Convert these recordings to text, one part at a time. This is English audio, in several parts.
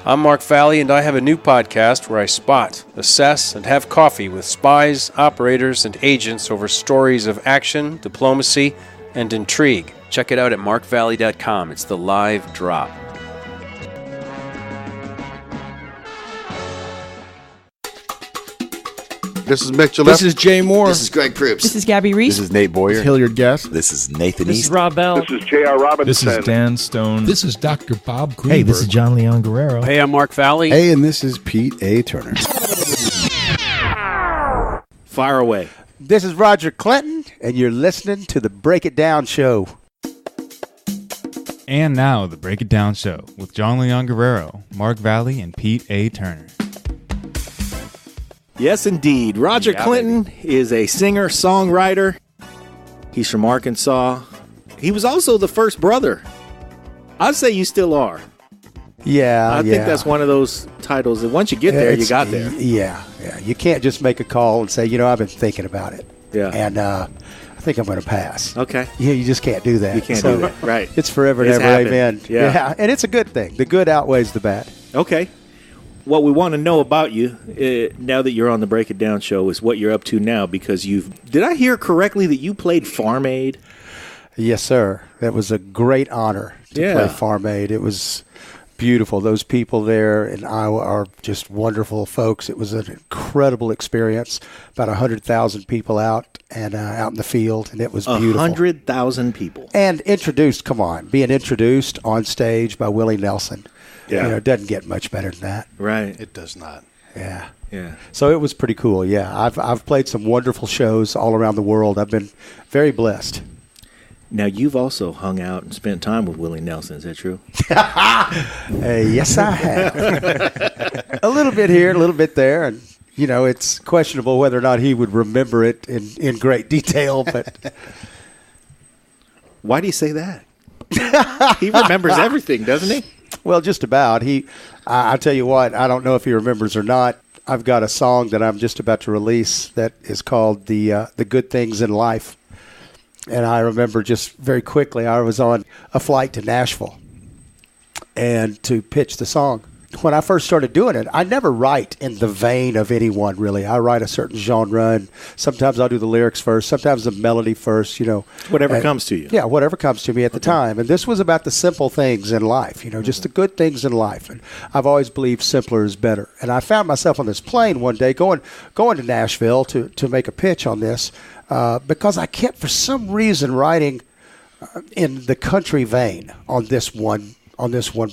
I'm Mark Valley, and I have a new podcast where I spot, assess, and have coffee with spies, operators, and agents over stories of action, diplomacy, and intrigue. Check it out at markvalley.com. It's the live drop. This is Mitchell. This is Jay Moore. This is Greg Proops. This is Gabby Reese. This is Nate Boyer. This is Hilliard Guess. This is Nathan This East. is Rob Bell. This is J.R. Robinson. This is Dan Stone. This is Dr. Bob Greenberg. Hey, this is John Leon Guerrero. Hey, I'm Mark Valley. Hey, and this is Pete A. Turner. Fire away. This is Roger Clinton, and you're listening to the Break It Down Show. And now, the Break It Down Show with John Leon Guerrero, Mark Valley, and Pete A. Turner. Yes, indeed. Roger Clinton is a singer, songwriter. He's from Arkansas. He was also the first brother. I'd say you still are. Yeah, I think that's one of those titles that once you get there, you got there. Yeah. You can't just make a call and say, I've been thinking about it. Yeah. And I think I'm going to pass. Okay. Yeah, you just can't do that. You can't do that. Right. It's forever and It's ever, happened. amen. Yeah. And it's a good thing. The good outweighs the bad. Okay. What we want to know about you, now that you're on the Break It Down Show, is what you're up to now, because did I hear correctly that you played Farm Aid? Yes, sir. That was a great honor to play Farm Aid. It was beautiful. Those people there in Iowa are just wonderful folks. It was an incredible experience. About 100,000 people out in the field, and it was beautiful. 100,000 people. And being introduced on stage by Willie Nelson. Yeah. It doesn't get much better than that. Right. It does not. Yeah. Yeah. So it was pretty cool. Yeah. I've played some wonderful shows all around the world. I've been very blessed. Now, you've also hung out and spent time with Willie Nelson. Is that true? Yes, I have. A little bit here, a little bit there. And, it's questionable whether or not he would remember it in great detail. But why do you say that? He remembers everything, doesn't he? Well, just about. I'll tell you what, I don't know if he remembers or not. I've got a song that I'm just about to release that is called The Good Things in Life. And I remember just very quickly, I was on a flight to Nashville and to pitch the song. When I first started doing it, I never write in the vein of anyone, really. I write a certain genre, and sometimes I'll do the lyrics first, sometimes the melody first, Whatever comes to you. Yeah, whatever comes to me at the time. And this was about the simple things in life, just the good things in life. And I've always believed simpler is better. And I found myself on this plane one day going to Nashville to make a pitch on this because I kept, for some reason, writing in the country vein on this one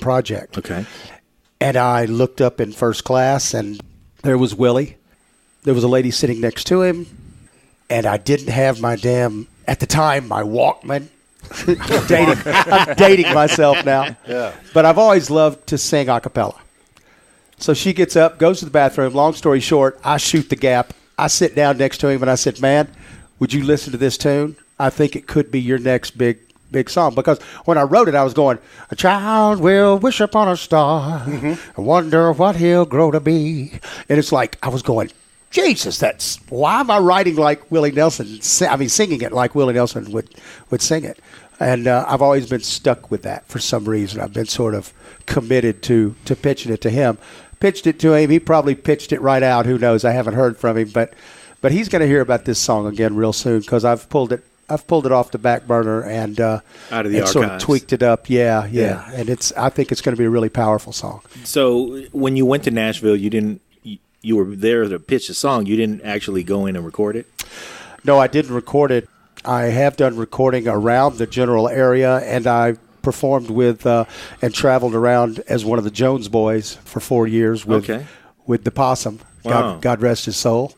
project. Okay. And I looked up in first class, and there was Willie. There was a lady sitting next to him, and I didn't have my Walkman. I'm dating myself now. Yeah. But I've always loved to sing a cappella. So she gets up, goes to the bathroom. Long story short, I shoot the gap. I sit down next to him, and I said, "Man, would you listen to this tune? I think it could be your next big song." Because when I wrote it, I was going, "A child will wish upon a star and wonder what he'll grow to be." And it's like I was going, Jesus, why am I writing like Willie Nelson? Singing it like Willie Nelson would sing it. And I've always been stuck with that for some reason. I've been sort of committed to pitching it to him. Pitched it to him. He probably pitched it right out. Who knows? I haven't heard from him. But he's going to hear about this song again real soon because I've pulled it off the back burner and out of the archives. Sort of tweaked it up. Yeah. And I think it's going to be a really powerful song. So when you went to Nashville, you were there to pitch the song. You didn't actually go in and record it? No, I didn't record it. I have done recording around the general area, and I performed with and traveled around as one of the Jones Boys for 4 years with the Possum. Wow. God rest his soul.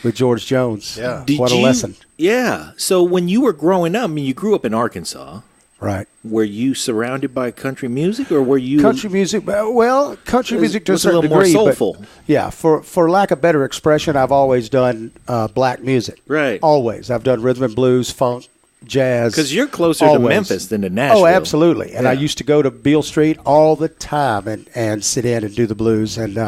With George Jones. Yeah. What a lesson. Yeah. So when you were growing up, you grew up in Arkansas. Right. Were you surrounded by country music, or were you country music? Well, country music to a certain degree, more soulful. But yeah, for lack of better expression, I've always done black music. Right. Always. I've done rhythm and blues, funk, jazz. Because you're closer to Memphis than to Nashville. Oh, absolutely. And I used to go to Beale Street all the time and sit in and do the blues. And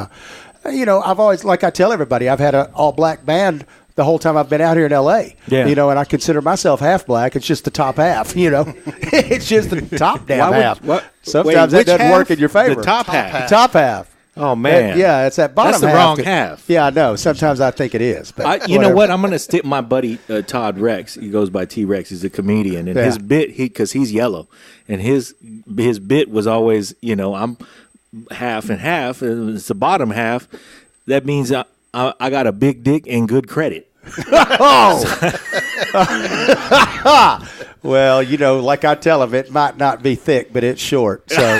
I've always, like I tell everybody, I've had an all-black band the whole time I've been out here in L.A. Yeah. And I consider myself half black. It's just the top half, It's just the top damn half. Sometimes that doesn't work in your favor. The top half. The top half. Oh, man. Yeah, it's that bottom half. That's the wrong half. Yeah, I know. Sometimes I think it is. But you know what? I'm going to stick my buddy Todd Rex. He goes by T-Rex. He's a comedian. And his bit, because he's yellow, and his bit was always, I'm half and half, and it's the bottom half. That means I got a big dick and good credit. Oh! Well, like I tell him, it might not be thick, but it's short. So...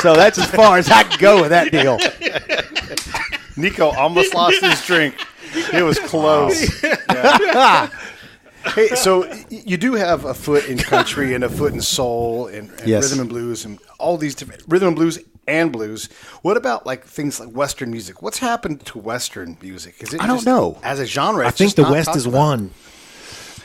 so that's as far as I can go with that deal. Niko almost lost his drink. It was close. Yeah. Hey, so you do have a foot in country and a foot in soul and rhythm and blues and all these different rhythm and blues and blues. What about like things like Western music? What's happened to Western music? Is it I don't know. As a genre, I think the West is one.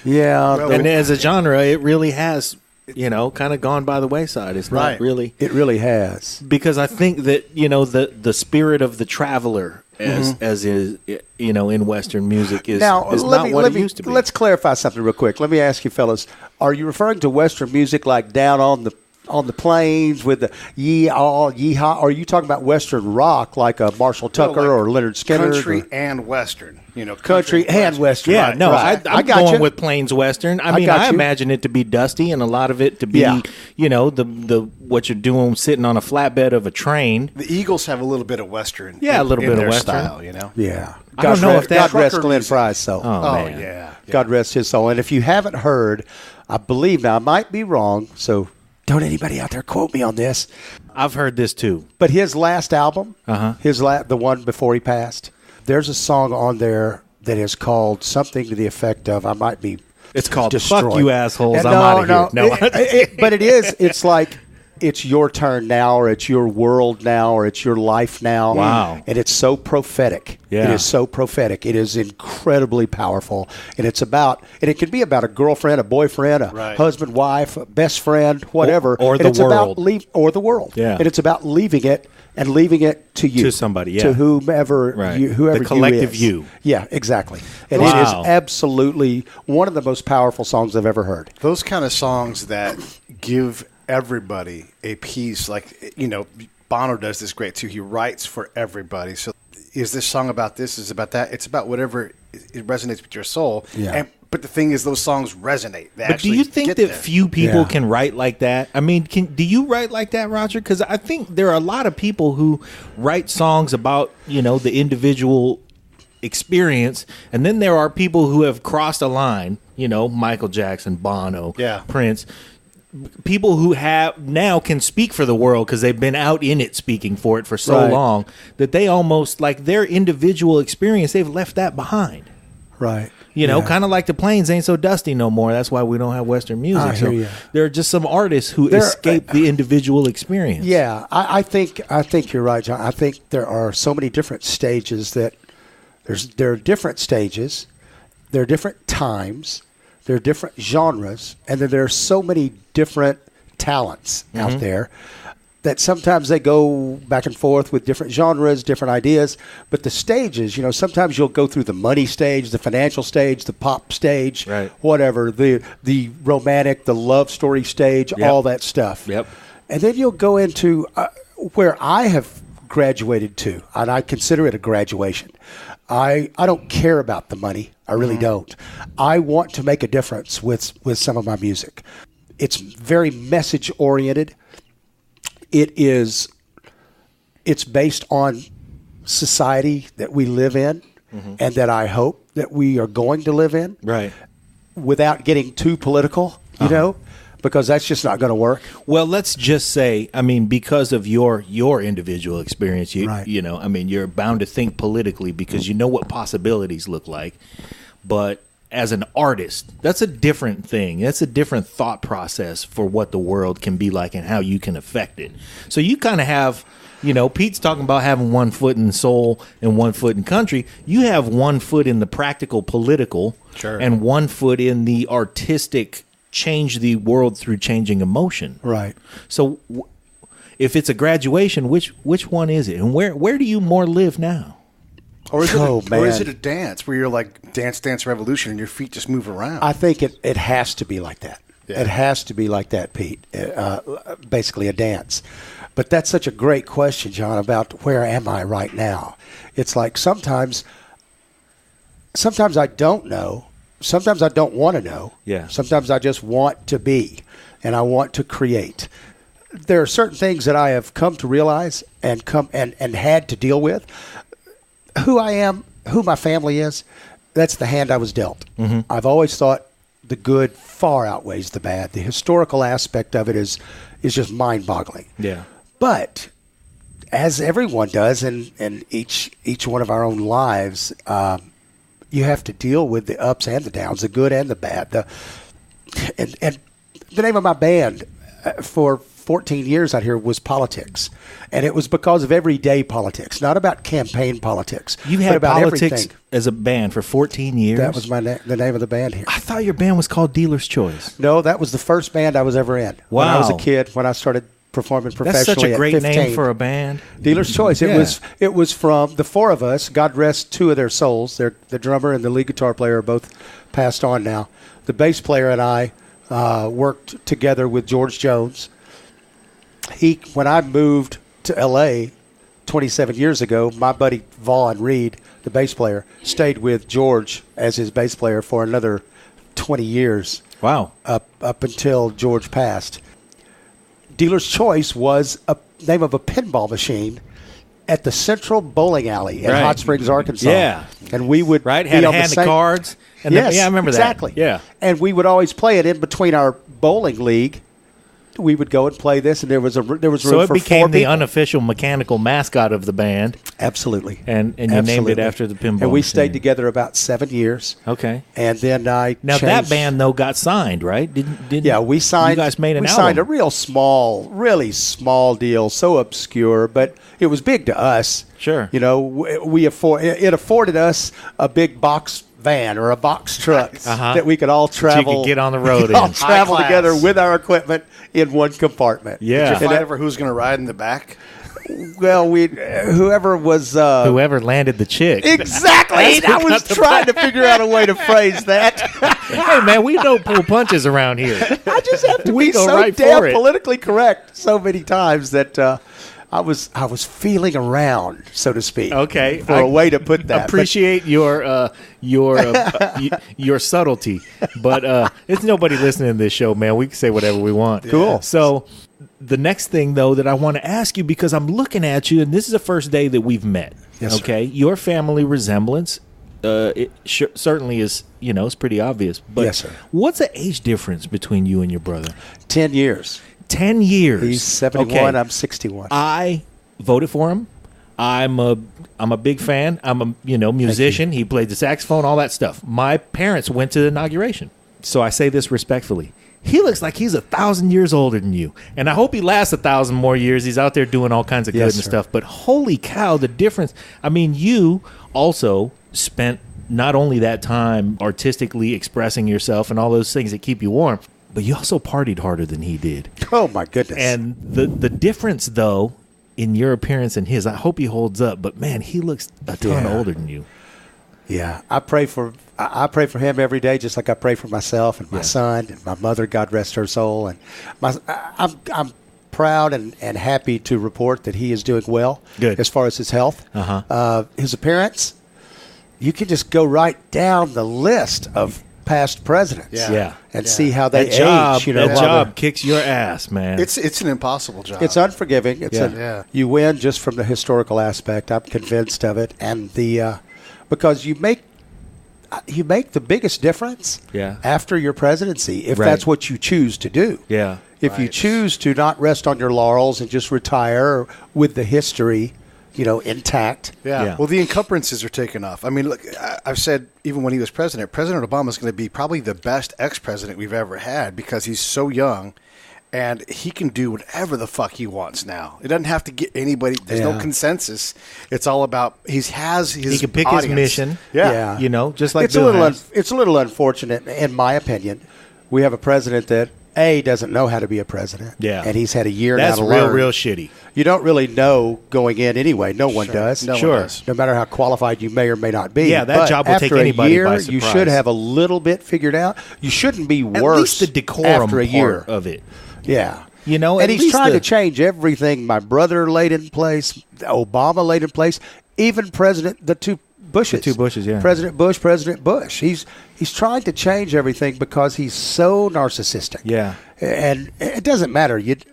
Yeah. Well, and as a genre, it really has, kind of gone by the wayside. It's not really. It really has. Because I think that, the spirit of the traveler as is, in Western music is not what it used to be. Let's clarify something real quick. Let me ask you fellas, are you referring to Western music like down on the plains with the yeehaw, yeehaw? Or are you talking about Western rock like a Marshall Tucker or Leonard Skinner? Country and Western. Country and Western. Yeah, right, no, right. I'm going with Plains Western. I imagine it to be dusty and a lot of it to be, the what you're doing sitting on a flatbed of a train. The Eagles have a little bit of Western. Yeah, a little bit of Western style, Yeah. I don't know if that God rest Glenn Fry's soul. Oh, man. yeah. God rest his soul. And if you haven't heard, I believe, now I might be wrong, so don't anybody out there quote me on this. I've heard this too. But his last album, the one before he passed, there's a song on there that is called something to the effect of, I might be It's called destroyed. Fuck You Assholes, I'm out of here. But it's like, it's your turn now, or it's your world now, or it's your life now. Wow. And it's so prophetic. Yeah. It is so prophetic. It is incredibly powerful. And it can be about a girlfriend, a boyfriend, a husband, wife, a best friend, whatever. Or the world. Or the world. Yeah. And it's about leaving it to you. To somebody, yeah. To whomever, whoever the collective you you. Yeah, exactly. And Wow. it is absolutely one of the most powerful songs I've ever heard. Those kind of songs that give everybody a piece, like, Bono does this great too. He writes for everybody. So is this song about this? Is it about that? It's about whatever it resonates with your soul. Yeah. But the thing is, those songs resonate. But do you think that few people can write like that? I mean, do you write like that, Roger? Because I think there are a lot of people who write songs about, the individual experience, and then there are people who have crossed a line, Michael Jackson, Bono, Prince, people who have now can speak for the world because they've been out in it speaking for it for so long that they almost, like, their individual experience, they've left that behind. Right. Kind of like the plains ain't so dusty no more. That's why we don't have Western music. I hear you. There are just some artists who escape the individual experience. Yeah, I think you're right, John. I think there are so many different stages there are different stages, there are different times, there are different genres, and then there are so many different talents out there that sometimes they go back and forth with different genres, different ideas. But the stages, sometimes you'll go through the money stage, the financial stage, the pop stage, whatever, the romantic, the love story stage, all that stuff. Yep. And then you'll go into where I have graduated to, and I consider it a graduation. I don't care about the money. I really don't. I want to make a difference with some of my music. It's very message oriented. It's based on society that we live in and that I hope that we are going to live in. Right. Without getting too political, because that's just not going to work. Well, let's just say, because of your individual experience, you're bound to think politically because you know what possibilities look like. But as an artist, that's a different thing. That's a different thought process for what the world can be like and how you can affect it. So you kind of have, Pete's talking about having 1 foot in soul and 1 foot in country. You have 1 foot in the practical political and 1 foot in the artistic change the world through changing emotion. Right. So if it's a graduation, which one is it? And where do you more live now? Or is it a dance where you're like dance revolution and your feet just move around? I think it has to be like that. Yeah. It has to be like that, Pete. Basically a dance. But that's such a great question, John, about where am I right now? It's like sometimes I don't know. Sometimes I don't want to know. Yeah. Sometimes I just want to be, and I want to create. There are certain things that I have come to realize and had to deal with. Who I am, who my family is, that's the hand I was dealt. Mm-hmm. I've always thought the good far outweighs the bad. The historical aspect of it is just mind-boggling. Yeah. But as everyone does in each one of our own lives, you have to deal with the ups and the downs, the good and the bad. And the name of my band for 14 years out here was politics. And it was because of everyday politics, not about campaign politics. You but had about politics everything. as a band for 14 years? That was the name of the band here. I thought your band was called Dealer's Choice. No, that was the first band I was ever in. Wow. When I was a kid, when I started performing professionally That's such a great at 15. name for a band. Dealer's Choice. Yeah. It was from the four of us. God rest two of their souls. The drummer and the lead guitar player are both passed on now. The bass player and I worked together with George Jones. When I moved to L.A. 27 years ago, my buddy Vaughn Reed, the bass player, stayed with George as his bass player for another 20 years. Wow. Up until George passed. Dealer's Choice was a name of a pinball machine at the Central Bowling Alley in Right. Hot Springs, Arkansas. Yeah. And we would Right? be Had a on the hand same- of cards. And yes, I remember exactly. that. Yeah. And we would always play it in between our bowling league. We would go and play this, and there was room So it for became four the people. unofficial mechanical mascot of the band. Absolutely. And you named it after the pinball And we machine. stayed together about 7 years. Okay. And then I Now changed. that band though got signed, right? Didn't Yeah, we signed. You guys made an we album. signed a really small deal, so obscure, but it was big to us. Sure. You know, it afforded us a big box van or a box truck that we could all travel. you could get on the road we could all in. travel High together class. with our equipment in one compartment. Yeah. Did you fight over who's going to ride in the back? Well, whoever was Whoever landed the chick. exactly. I was trying to figure out a way to phrase that. Hey man, we don't pull punches around here. I just have to We be go so right damn for it. politically correct so many times that I was feeling around, so to speak. Okay, for a way to put that. Appreciate your subtlety, but it's nobody listening to this show, man. We can say whatever we want. Cool. So the next thing though that I want to ask you, because I'm looking at you, and this is the first day that we've met. Yes, sir. Okay, your family resemblance. It certainly is, it's pretty obvious. But Yes, sir. What's the age difference between you and your brother? 10 years. 10 years. He's 71. Okay. I'm 61. I voted for him. I'm a big fan. I'm a musician. He played the saxophone, all that stuff. My parents went to the inauguration. So I say this respectfully. He looks like he's 1,000 years older than you. And I hope he lasts 1,000 more years. He's out there doing all kinds of good Yes, and sir. stuff. But holy cow, the difference. I mean, you also spent not only that time artistically expressing yourself and all those things that keep you warm, but you also partied harder than he did. Oh, my goodness. And the difference, though, in your appearance and his, I hope he holds up. But, man, he looks a ton Yeah. older than you. yeah, I pray for him every day, just like I pray for myself and my son and my mother, God rest her soul. And I'm proud and happy to report that he is doing well. Good. As far as his health. His appearance, you can just go right down the list of past presidents. Yeah. And see how they That job, age. that while job kicks your ass, man. It's an impossible job. It's unforgiving. You win just from the historical aspect. I'm convinced of it, and because you make the biggest difference after your presidency if Right. that's what you choose to do. Yeah. If you choose to not rest on your laurels and just retire with the history, intact. Yeah. Well, the encumbrances are taken off. I mean, look, I've said even when he was president, President Obama is going to be probably the best ex-president we've ever had because he's so young and he can do whatever the fuck he wants now. It doesn't have to get anybody. There's no consensus. It's all about he has his He can pick audience. his mission. Yeah. Just like it's Bill has. it's a little unfortunate, in my opinion. We have a president that doesn't know how to be a president. Yeah. And he's had a year That's now to real, learn. real shitty. You don't really know going in anyway. No one does. No one Sure. does. No matter how qualified you may or may not be. Yeah, that But job will take after anybody a year, by you surprise. should have a little bit figured out. You shouldn't be At worse least the decorum after a part year of it. Yeah. You know, and he's trying to change everything. My brother laid in place. Obama laid in place. Even the two Bushes. Yeah. President Bush. He's trying to change everything because he's so narcissistic. Yeah. And it doesn't matter. It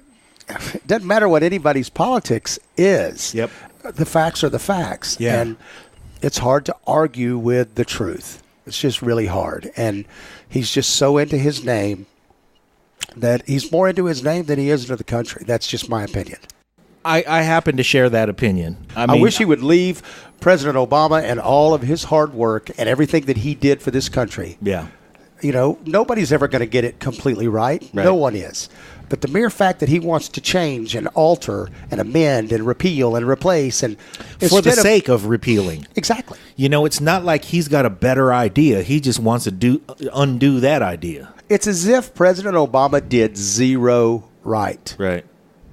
doesn't matter what anybody's politics is. Yep. The facts are the facts. Yeah. And it's hard to argue with the truth. It's just really hard. And he's just so into his name that he's more into his name than he is into the country. That's just my opinion. I happen to share that opinion. I wish he would leave President Obama and all of his hard work and everything that he did for this country. Yeah. You know, nobody's ever going to get it completely right. No one is. But the mere fact that he wants to change and alter and amend and repeal and replace and for the sake of repealing. Exactly. You know, it's not like he's got a better idea. He just wants to undo that idea. It's as if President Obama did zero right. Right.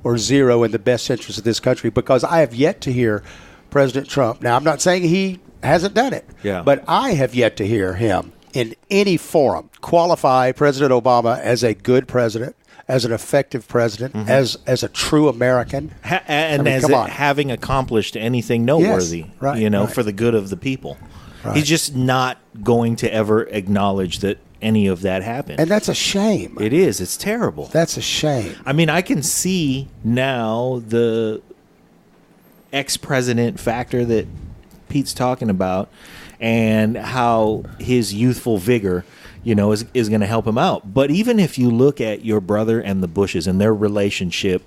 Or zero in the best interest of this country, because I have yet to hear President Trump. Now, I'm not saying he hasn't done it, but I have yet to hear him in any forum qualify President Obama as a good president, as an effective president, as a true American. Having accomplished anything noteworthy, for the good of the people. Right. He's just not going to ever acknowledge that any of that happened. And that's a shame. It is. It's terrible. That's a shame. I mean, I can see now the ex-president factor that Pete's talking about and how his youthful vigor, is going to help him out. But even if you look at your brother and the Bushes and their relationship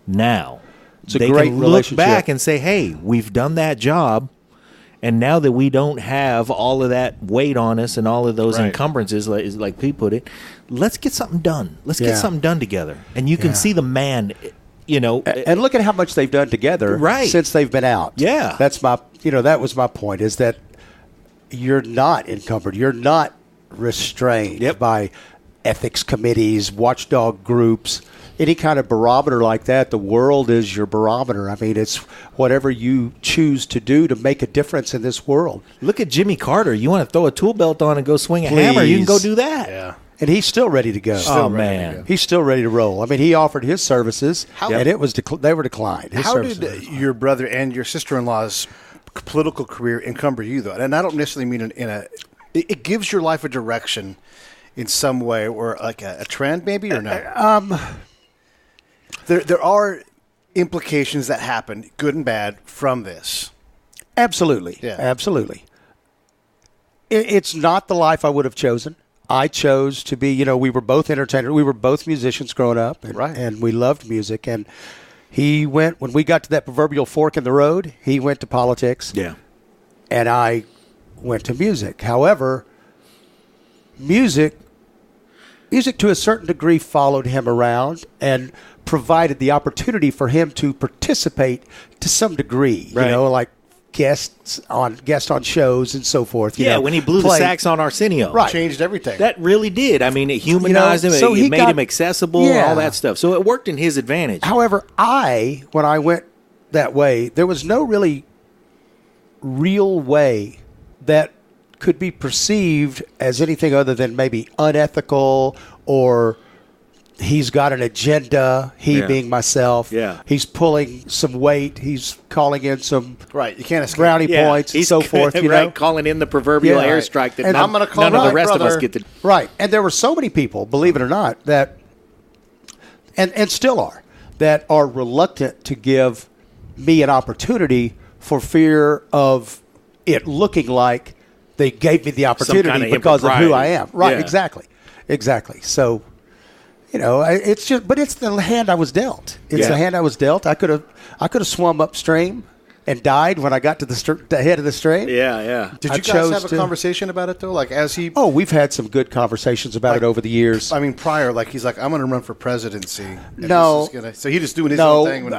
now, they can look back and say, hey, we've done that job. And now that we don't have all of that weight on us and all of those encumbrances, like Pete put it, let's get something done. Let's get something done together. And you can see the man, And look at how much they've done together since they've been out. Yeah. That's that was my point, is that you're not encumbered. You're not restrained by ethics committees, watchdog groups, any kind of barometer like that. The world is your barometer. I mean, it's whatever you choose to do to make a difference in this world. Look at Jimmy Carter. You want to throw a tool belt on and go swing a hammer, you can go do that. Yeah. And he's still ready to go. Man. He's still ready to roll. I mean, he offered his services, and it was they were declined. How did your brother and your sister-in-law's political career encumber you, though? And I don't necessarily mean it gives your life a direction in some way, or like a trend maybe, or no? There are implications that happen, good and bad, from this. Absolutely. Yeah. Absolutely. It's not the life I would have chosen. I chose to be, we were both entertainers. We were both musicians growing up, and we loved music. And he went, when we got to that proverbial fork in the road, he went to politics. Yeah. And I went to music. However, music to a certain degree followed him around and provided the opportunity for him to participate to some degree, like guest on shows and so forth. When he blew the sax on Arsenio. Right. Changed everything. That really did. I mean, it humanized him. It made him accessible, all that stuff. So it worked in his advantage. However, when I went that way, there was no really real way that could be perceived as anything other than maybe unethical, or he's got an agenda, being myself. Yeah. He's pulling some weight. He's calling in some you can't escape. brownie points and so forth. Calling in the proverbial airstrike that I'm gonna call none of the rest of us get to. Right. And there were so many people, believe it or not, that and still are reluctant to give me an opportunity for fear of it looking like they gave me the opportunity because of who I am. Right, exactly. So, it's just, but it's the hand I was dealt. It's the hand I was dealt. I could have swum upstream and died when I got to the head of the stream. Yeah. Did you guys have a conversation about it, though? Like, as he... Oh, we've had some good conversations about it over the years. I mean, prior, he's like, I'm going to run for presidency. No. So he just doing his own thing.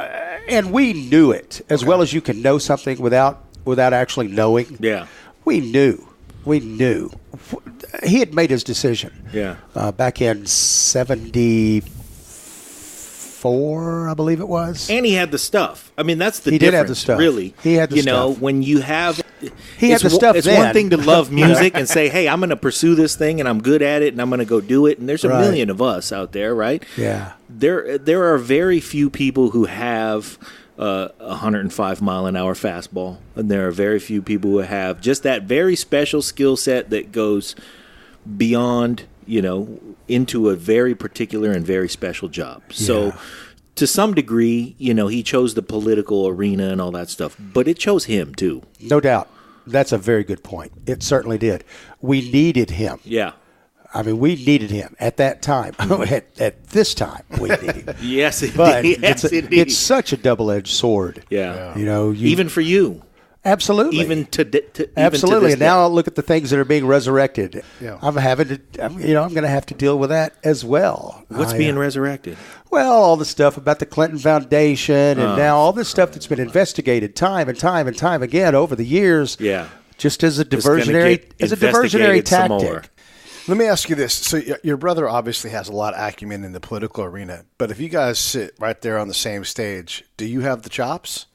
And we knew it as well as you can know something without actually knowing. Yeah. We knew. He had made his decision. Yeah. Back in 1974, I believe it was. And he had the stuff. I mean, that's the difference. He did have the stuff. Really. He had the stuff. When you have He had the stuff It's then. one thing to love music and say, hey, I'm going to pursue this thing and I'm good at it and I'm going to go do it. And there's a million of us out there, right? Yeah. There are very few people who have 105-mile-an-hour fastball. And there are very few people who have just that very special skill set that goes beyond, into a very particular and very special job. So to some degree, he chose the political arena and all that stuff, but it chose him too. No doubt. That's a very good point. It certainly did. We needed him. Yeah. I mean, we needed him at that time. At this time, we needed him. Yes, indeed. But Indeed. it's such a double-edged sword. Yeah. Even for you. Absolutely. Even to absolutely. this And now day. I'll look at the things that are being resurrected. Yeah. I'm going to have to deal with that as well. What's being resurrected? Well, all the stuff about the Clinton Foundation and now all this stuff that's been investigated time and time and time again over the years. Yeah. Just as a It's gonna diversionary get investigated some more. tactic. Let me ask you this. So your brother obviously has a lot of acumen in the political arena, but if you guys sit right there on the same stage, do you have the chops?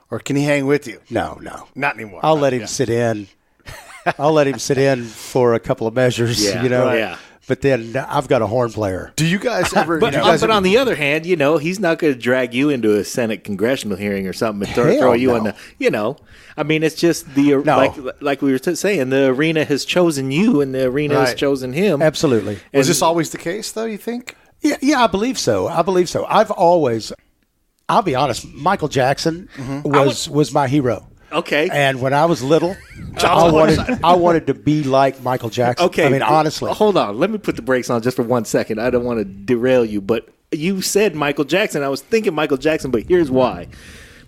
Or can he hang with you? No. Not anymore. I'll let him sit in. I'll let him sit in for a couple of measures, Yeah, yeah. But then I've got a horn player. Do you guys ever? But on the other hand, he's not going to drag you into a Senate congressional hearing or something and throw you on the, I mean, it's just like we were saying, the arena has chosen you and the arena has chosen him. Absolutely. Was this always the case, though, you think? Yeah, I believe so. I've always, I'll be honest, Michael Jackson was my hero. Okay. And when I was little, I wanted to be like Michael Jackson. Okay. I mean, honestly. Hold on. Let me put the brakes on just for 1 second. I don't want to derail you, but you said Michael Jackson. I was thinking Michael Jackson, but here's why.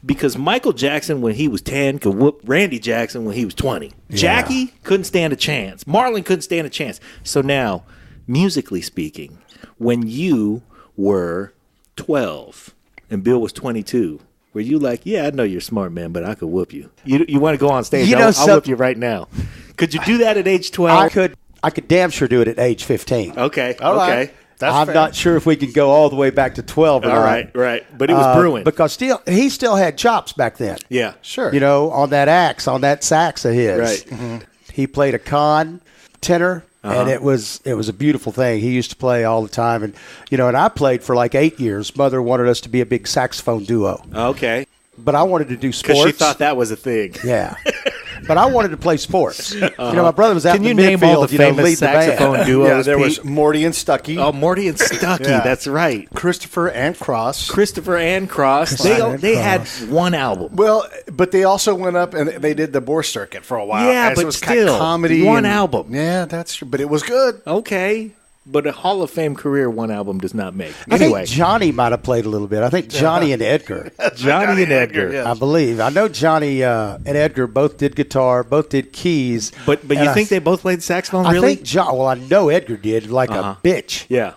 Because Michael Jackson, when he was 10, could whoop Randy Jackson when he was 20. Yeah. Jackie couldn't stand a chance. Marlon couldn't stand a chance. So now, musically speaking, when you were 12 and Bill was 22, were you like, yeah, I know you're smart, man, but I could whoop you? You want to go on stage? I'll whoop you right now. Could you do that at age 12? I could damn sure do it at age 15. Okay. All okay. right. That's I'm fair. not sure if we can go all the way back to 12 or All not. right. But it was brewing. Because he still had chops back then. Yeah. Sure. On that axe, on that sax of his. Right. Mm-hmm. He played a con tenor, and it was a beautiful thing. He used to play all the time. And, and I played for like 8 years. Mother wanted us to be a big saxophone duo. Okay. But I wanted to do sports. Because she thought that was a thing. Yeah. But I wanted to play sports. My brother was out Can in you the name midfield, all the famous lead the band. saxophone duos? Yeah, there Pete? was Morty and Stuckey. Oh, Morty and Stuckey. Yeah. That's right. Christopher and Cross. Christopher and Cross. They had one album. Well, but they also went up and they did the Boer Circuit for a while. Yeah, as but it was kind of still, comedy. one album. Yeah, that's true. But it was good. Okay. But a Hall of Fame career one album does not make. I Anyway, think Johnny might have played a little bit. I think Johnny and Edgar. Johnny and Edgar. yeah. I believe. I know Johnny and Edgar both did guitar, both did keys. But you think they both played saxophone, I really? think I know Edgar did like a bitch. Yeah.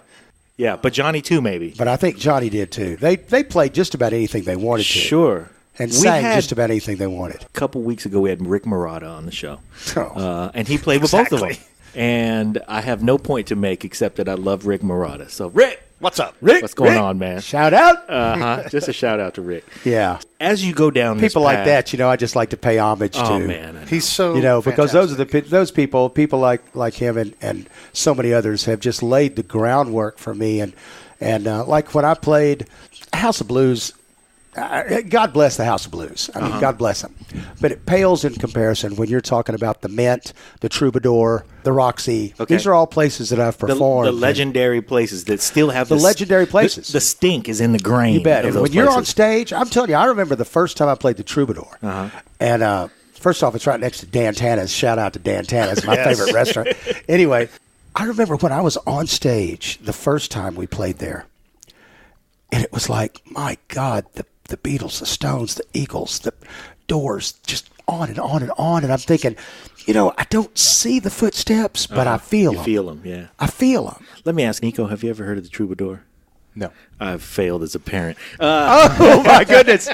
Yeah, but Johnny too, maybe. But I think Johnny did too. They played just about anything they wanted to. Sure. And We sang had- just about anything they wanted. A couple weeks ago, we had Rick Marotta on the show. Oh. And he played with both of them. And I have no point to make except that I love Rick Marotta. So, Rick, What's up? Rick, what's going Rick, on, man? Shout out. Just a shout out to Rick. Yeah. As you go down this People like path- that, I just like to pay homage to. Oh, man. I know. He's so Because those people like him and so many others have just laid the groundwork for me. And like when I played House of Blues, God bless the House of Blues. I mean, God bless them. But it pales in comparison when you're talking about the Mint, the Troubadour, the Roxy. Okay. These are all places that I've performed. The legendary places that still have The legendary places. The stink is in the grain. You bet. of And those when you're on places. stage, I'm telling you, I remember the first time I played the Troubadour. And first off, it's right next to Dan Tana's. Shout out to Dan Tana's, my favorite restaurant. Anyway, I remember when I was on stage the first time we played there. And it was like, my God, the Beatles, the Stones, the Eagles, the Doors, just on and on and on. And I'm thinking, I don't see the footsteps, but I feel them. You feel them, yeah. I feel them. Let me ask Niko, have you ever heard of the Troubadour? No. I've failed as a parent. Oh, my goodness.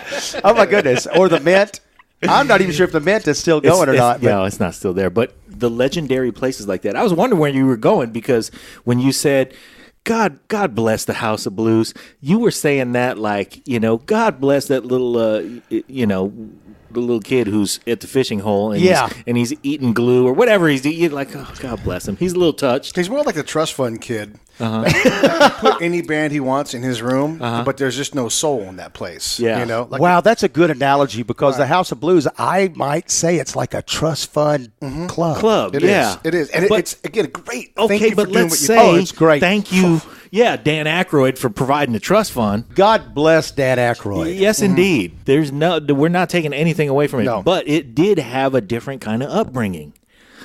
Oh, my goodness. Or the Mint. I'm not even sure if the Mint is still going or not. But No, it's not still there. But the legendary places like that. I was wondering where you were going because when you said God bless the House of Blues. You were saying that like, God bless that little, the little kid who's at the fishing hole and he's eating glue or whatever he's eating. Like, oh, God bless him. He's a little touched. He's more like the trust fund kid. Put any band he wants in his room, but there's just no soul in that place. Yeah. Wow, that's a good analogy because the House of Blues, I might say it's like a trust fund club. It is. And it's, again, great. Okay, thank you but for doing let's what you say it's great. Thank you, Dan Aykroyd for providing the trust fund. God bless Dan Aykroyd. Yes, indeed. We're not taking anything away from it, No. but it did have a different kind of upbringing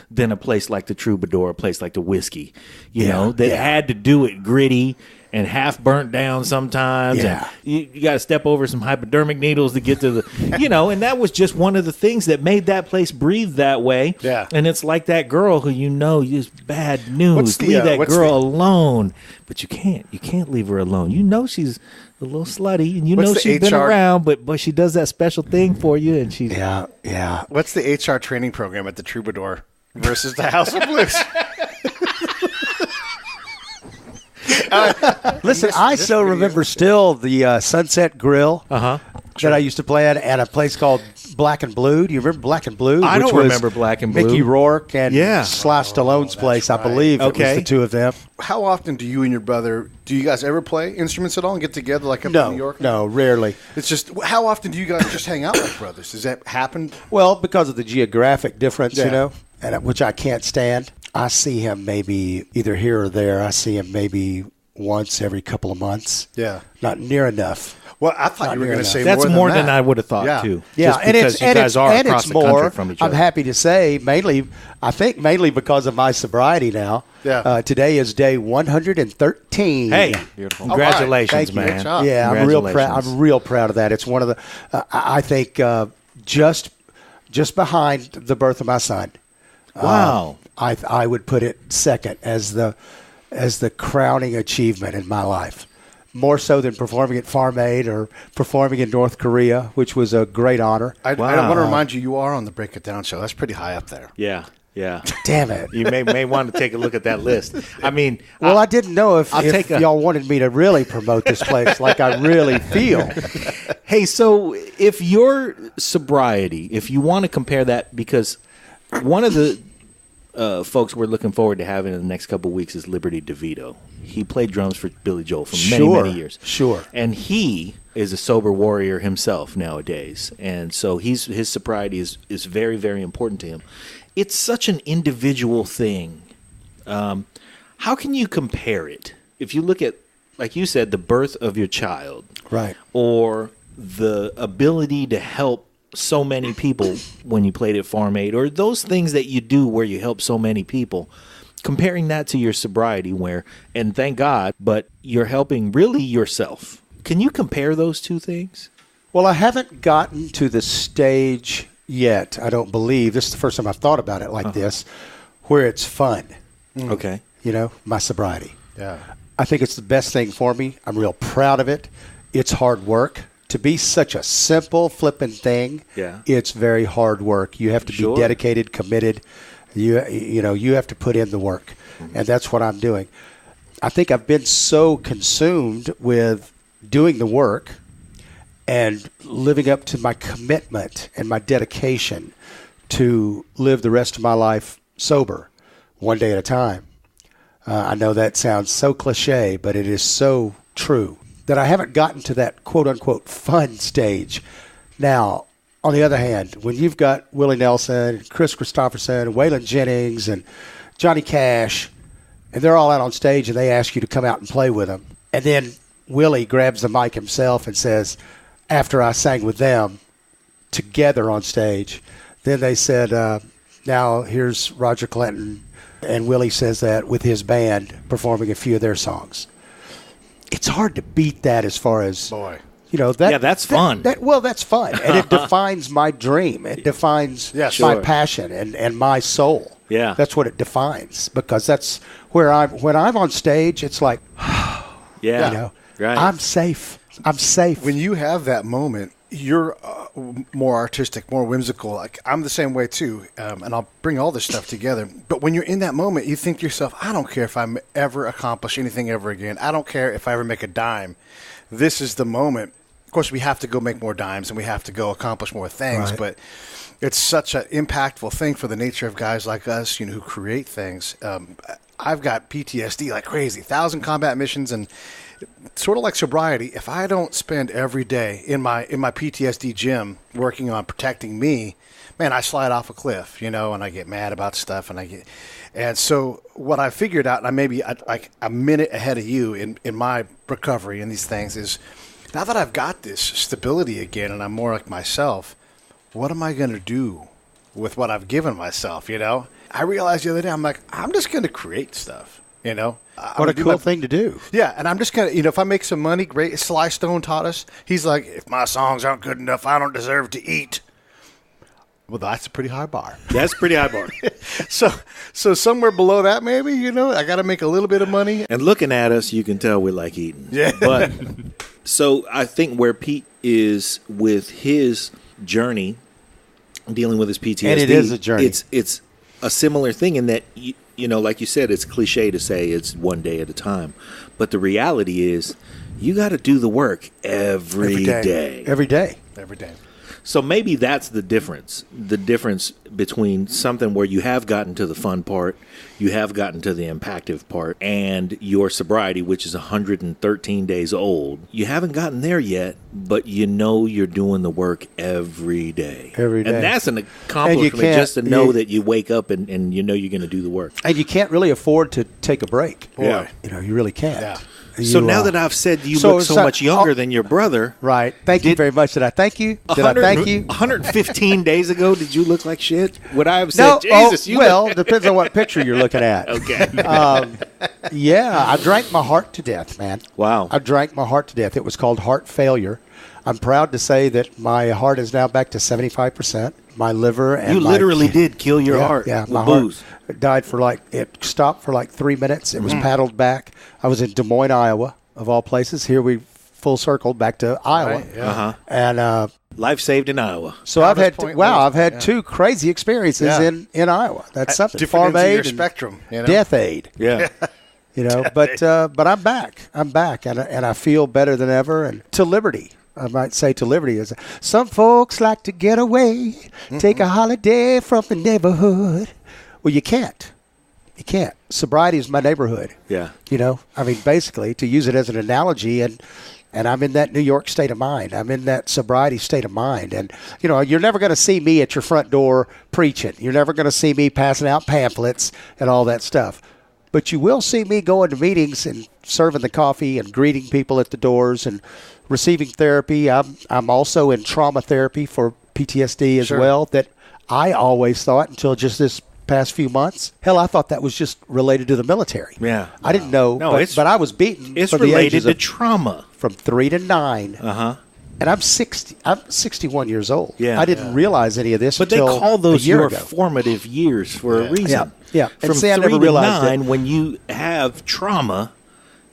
than a place like the Troubadour, a place like the Whiskey, that had to do it gritty and half burnt down sometimes. Yeah. And you got to step over some hypodermic needles to get to the, and that was just one of the things that made that place breathe that way. Yeah. And it's like that girl who just bad news. Leave that girl alone. But you can't leave her alone. She's a little slutty, and she's been around, but she does that special thing for you, and she's Yeah. What's the HR training program at the Troubadour versus the House of Blues? Listen, I remember still the Sunset Grill that I used to play at a place called Black and Blue. Do you remember Black and Blue? I Which don't was remember Black and Blue. Mickey Rourke and Yeah. Sly Stallone's place, I believe. It was the two of them. How often do you and your brother, do you guys ever play instruments at all and get together like up in New York? No, rarely. It's just, how often do you guys just hang out like brothers? Does that happen? Well, because of the geographic difference, Yeah. and which I can't stand. I see him maybe either here or there. I see him maybe once every couple of months. Yeah. Not near enough. Well, I thought you were going to say that's more than that. I would have thought Yeah. too. Yeah, Just because you guys are across the country from each other. I'm happy to say, mainly because of my sobriety now. Yeah. Today is day 113. Hey, Beautiful. congratulations, Thank you. man! Good job. Yeah, I'm real proud. Congratulations. I'm real proud of that. It's one of the. I think just behind the birth of my son. Wow. I would put it second as the crowning achievement in my life. More so than performing at Farm Aid or performing in North Korea, which was a great honor. I want to remind you are on the Break It Down show. That's pretty high up there. Yeah. Damn it. You may want to take a look at that list. I mean, Well, I didn't know if take y'all wanted me to really promote this place like I really feel. hey, so if your sobriety, if you want to compare that, because one of the folks we're looking forward to having in the next couple of weeks is Liberty DeVito. He played drums for Billy Joel for many years. Sure. And he is a sober warrior himself nowadays. And so his sobriety is very, very important to him. It's such an individual thing. How can you compare it? If you look at, like you said, the birth of your child. Right. Or the ability to help so many people when you played at Farm Aid, or those things that you do where you help so many people, comparing that to your sobriety where, and thank God, but you're helping really yourself. Can you compare those two things? Well, I haven't gotten to the stage yet, I don't believe. This is the first time I've thought about it like this, where it's fun. Okay. My sobriety. Yeah. I think it's the best thing for me. I'm real proud of it. It's hard work. To be such a simple, flippant thing, it's very hard work. You have to be dedicated, committed. You have to put in the work, and that's what I'm doing. I think I've been so consumed with doing the work and living up to my commitment and my dedication to live the rest of my life sober, one day at a time. I know that sounds so cliche, but it is so true, that I haven't gotten to that quote-unquote fun stage. Now, on the other hand, when you've got Willie Nelson, Chris Christopherson, Waylon Jennings, and Johnny Cash, and they're all out on stage and they ask you to come out and play with them, and then Willie grabs the mic himself and says, after I sang with them together on stage, then they said, now here's Roger Clinton, and Willie says that with his band performing a few of their songs. It's hard to beat that as far as, that's fun. That's fun. And it defines my dream. It defines my passion and my soul. Yeah. That's what it defines, because that's where when I'm on stage, it's like, right. I'm safe. I'm safe. When you have that moment, you're more artistic, more whimsical. Like I'm the same way too, and I'll bring all this stuff together. But when you're in that moment, you think to yourself, I don't care if I ever accomplish anything ever again. I don't care if I ever make a dime. This is the moment. Of course, we have to go make more dimes and we have to go accomplish more things, Right. but it's such an impactful thing for the nature of guys like us, who create things. I've got PTSD like crazy, 1,000 combat missions, and sort of like sobriety. If I don't spend every day in my PTSD gym working on protecting me, man, I slide off a cliff, and I get mad about stuff, and so what I figured out, and I maybe like a minute ahead of you in my recovery in these things, is now that I've got this stability again and I'm more like myself, what am I going to do with what I've given myself, I realized the other day, I'm like, I'm just going to create stuff, What a cool thing to do. Yeah, and I'm just going to, if I make some money, great. Sly Stone taught us. He's like, if my songs aren't good enough, I don't deserve to eat. Well, that's a pretty high bar. That's pretty high bar. So somewhere below that, maybe, I got to make a little bit of money. And looking at us, you can tell we like eating. Yeah. But so I think where Pete is with his journey, dealing with his PTSD, and it is a journey. It's a similar thing in that like you said, it's cliche to say it's one day at a time, but the reality is you got to do the work every day. Every day. Every day. So maybe that's the difference between something where you have gotten to the fun part, you have gotten to the impactive part, and your sobriety, which is 113 days old. You haven't gotten there yet, but you're doing the work every day. Every day. And that's an accomplishment just to know that you wake up and you're going to do the work. And you can't really afford to take a break. Boy. Yeah. You really can't. Yeah. So now that I've said you look so much younger than your brother. Right. Thank you very much. Did I thank you? 115 days ago, did you look like shit? Would I have said, No. Jesus, you look... Depends on what picture you're looking at. Okay. Yeah, I drank my heart to death, man. Wow. I drank my heart to death. It was called heart failure. I'm proud to say that my heart is now back to 75%. My liver and you literally did kill your heart yeah, with my booze. Heart died it stopped for like 3 minutes. It was paddled back. I was in Des Moines, Iowa, of all places. Here we full circled back to Iowa. Right, yeah. And life saved in Iowa. so I've had two crazy experiences in Iowa. That's something. Different Farm ends of aid your and spectrum. death aid. Yeah. But I'm back. I'm back, and I feel better than ever. And to liberty, I might say to liberty is some folks like to get away, take a holiday from the neighborhood. Well, you can't. You can't. Sobriety is my neighborhood. Yeah. Basically, to use it as an analogy, and I'm in that New York state of mind. I'm in that sobriety state of mind. And, you're never going to see me at your front door preaching. You're never going to see me passing out pamphlets and all that stuff. But you will see me going to meetings and serving the coffee and greeting people at the doors and receiving therapy. I'm also in trauma therapy for PTSD as well, that I always thought until just this past few months. Hell, I thought that was just related to the military. Yeah. I didn't know, but I was beaten. It's for the related ages to of trauma. From 3 to 9. Uh-huh. And I'm 61 years old. Yeah. I didn't realize any of this But they until call those a year your ago. formative years for a reason. Yeah. From And see, I 3 never to realized 9, when you have trauma,